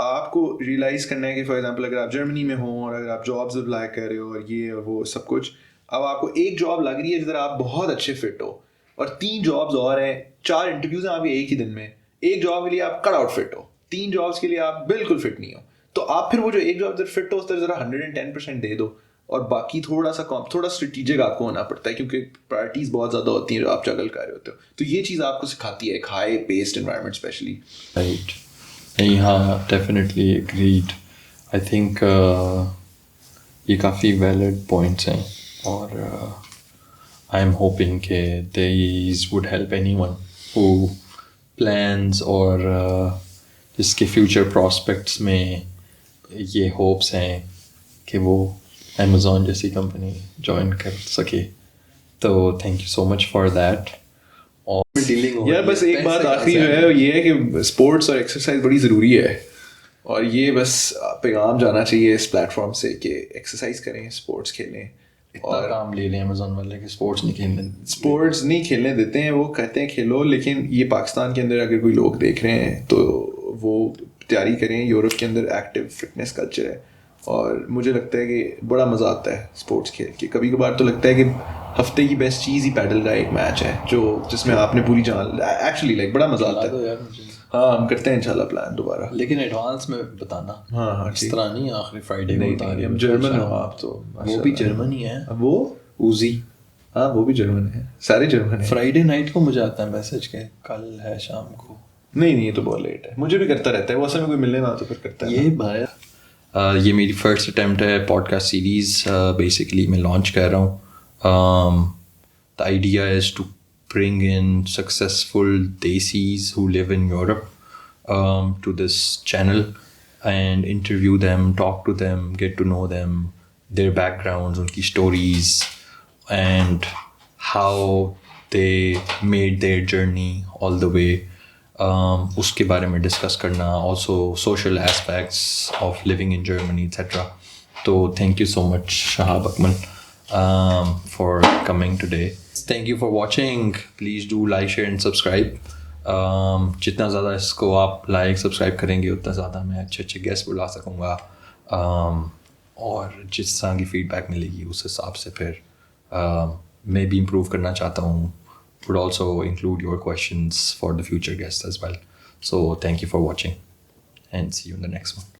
आपको रियलाइज करना है कि फॉर एग्जांपल अगर आप जर्मनी में हो और अगर आप जॉब्स अप्लाई कर रहे हो और ये और वो सब कुछ, अब आपको एक जॉब लग रही है जिधर आप बहुत अच्छे फिट हो, और 3 जॉब्स और हैं, 4 इंटरव्यूज हैं आपके एक ही दिन में, एक जॉब के लिए आप कट आउट फिट हो, 3 जॉब्स के लिए आप बिल्कुल फिट नहीं हो, तो आप फिर वो जो एक जॉब फिट हो उस तरह जरा 110% दे दो, और बाकी थोड़ा स्ट्रेटेजिक आपको होना पड़ता है, क्योंकि प्रायोरिटीज बहुत ज़्यादा होती हैं जो आप जगल कर रहे होते हो, तो ये चीज़ आपको सिखाती है एक high paced environment specially. Right. नहीं, हाँ, डेफिनेटली एग्रीड. आई थिंक ये काफ़ी वैलिड पॉइंट्स हैं, और आई एम होपिंग कि these would help anyone who plans और जिसके फ्यूचर प्रॉस्पेक्ट्स में ये होप्स हैं कि वो Amazon जैसी कंपनी ज्वाइन कर सके. तो thank you so much for that. और डीलिंग यार बस एक बात आखिरी जो है ये है कि स्पोर्ट्स और एक्सरसाइज बड़ी ज़रूरी है, और ये बस पैगाम जाना चाहिए इस प्लेटफॉर्म से कि एक्सरसाइज करें, स्पोर्ट्स खेलें. और काम ले लें अमेजोन वाले कि स्पोर्ट्स नहीं खेलने देते हैं, वो कहते हैं खेलो, लेकिन ये पाकिस्तान के अंदर अगर कोई लोग देख रहे हैं तो वो तैयारी करें. यूरोप के अंदर एक्टिव फिटनेस कल्चर है, और मुझे लगता है कि बड़ा मज़ा आता है स्पोर्ट्स खेल के. कभी कभार तो लगता है कि हफ्ते की बेस्ट चीज़ ही पैडल का एक मैच है जिसमें आपने पूरी जान एक्चुअली लाइक बड़ा मज़ा आता है. हाँ, हम करते हैं इंशाल्लाह प्लान दोबारा, लेकिन एडवांस में बताना. हाँ, इस तरह नहीं आखिरी फ्राइडे को बता रहे. हम जर्मन हो आप तो. वो भी जर्मन ही है. वो उजी. हाँ, वो भी जर्मन है, सारे जर्मन है. फ्राइडे नाइट को मुझे आता है मैसेज के कल है शाम को. नहीं, ये तो बहुत लेट है. मुझे भी करता रहता है वो, असल में कोई मिलने ना तो फिर करता है ये भाई. ये मेरी फर्स्ट अटैम्प्ट है पॉडकास्ट सीरीज़. बेसिकली मैं लॉन्च कर रहा हूँ. The idea is to bring in successful desis who live in Europe to this channel and interview them, talk to them, get to know them, their backgrounds, unki stories, and how they made their journey all the way. उसके बारे में discuss करना, also social aspects of living in Germany, etc. So thank you so much Shahab Akmal for coming today. Thank you for watching. Please do like, share and subscribe. जितना ज़्यादा इसको आप like subscribe करेंगे उतना ज़्यादा मैं अच्छे अच्छे गेस्ट बुला सकूँगा, और जिस तरह की फीडबैक मिलेगी उस हिसाब से फिर मैं भी इम्प्रूव करना चाहता हूँ. would also include your questions for the future guests as well. So thank you for watching and see you in the next one.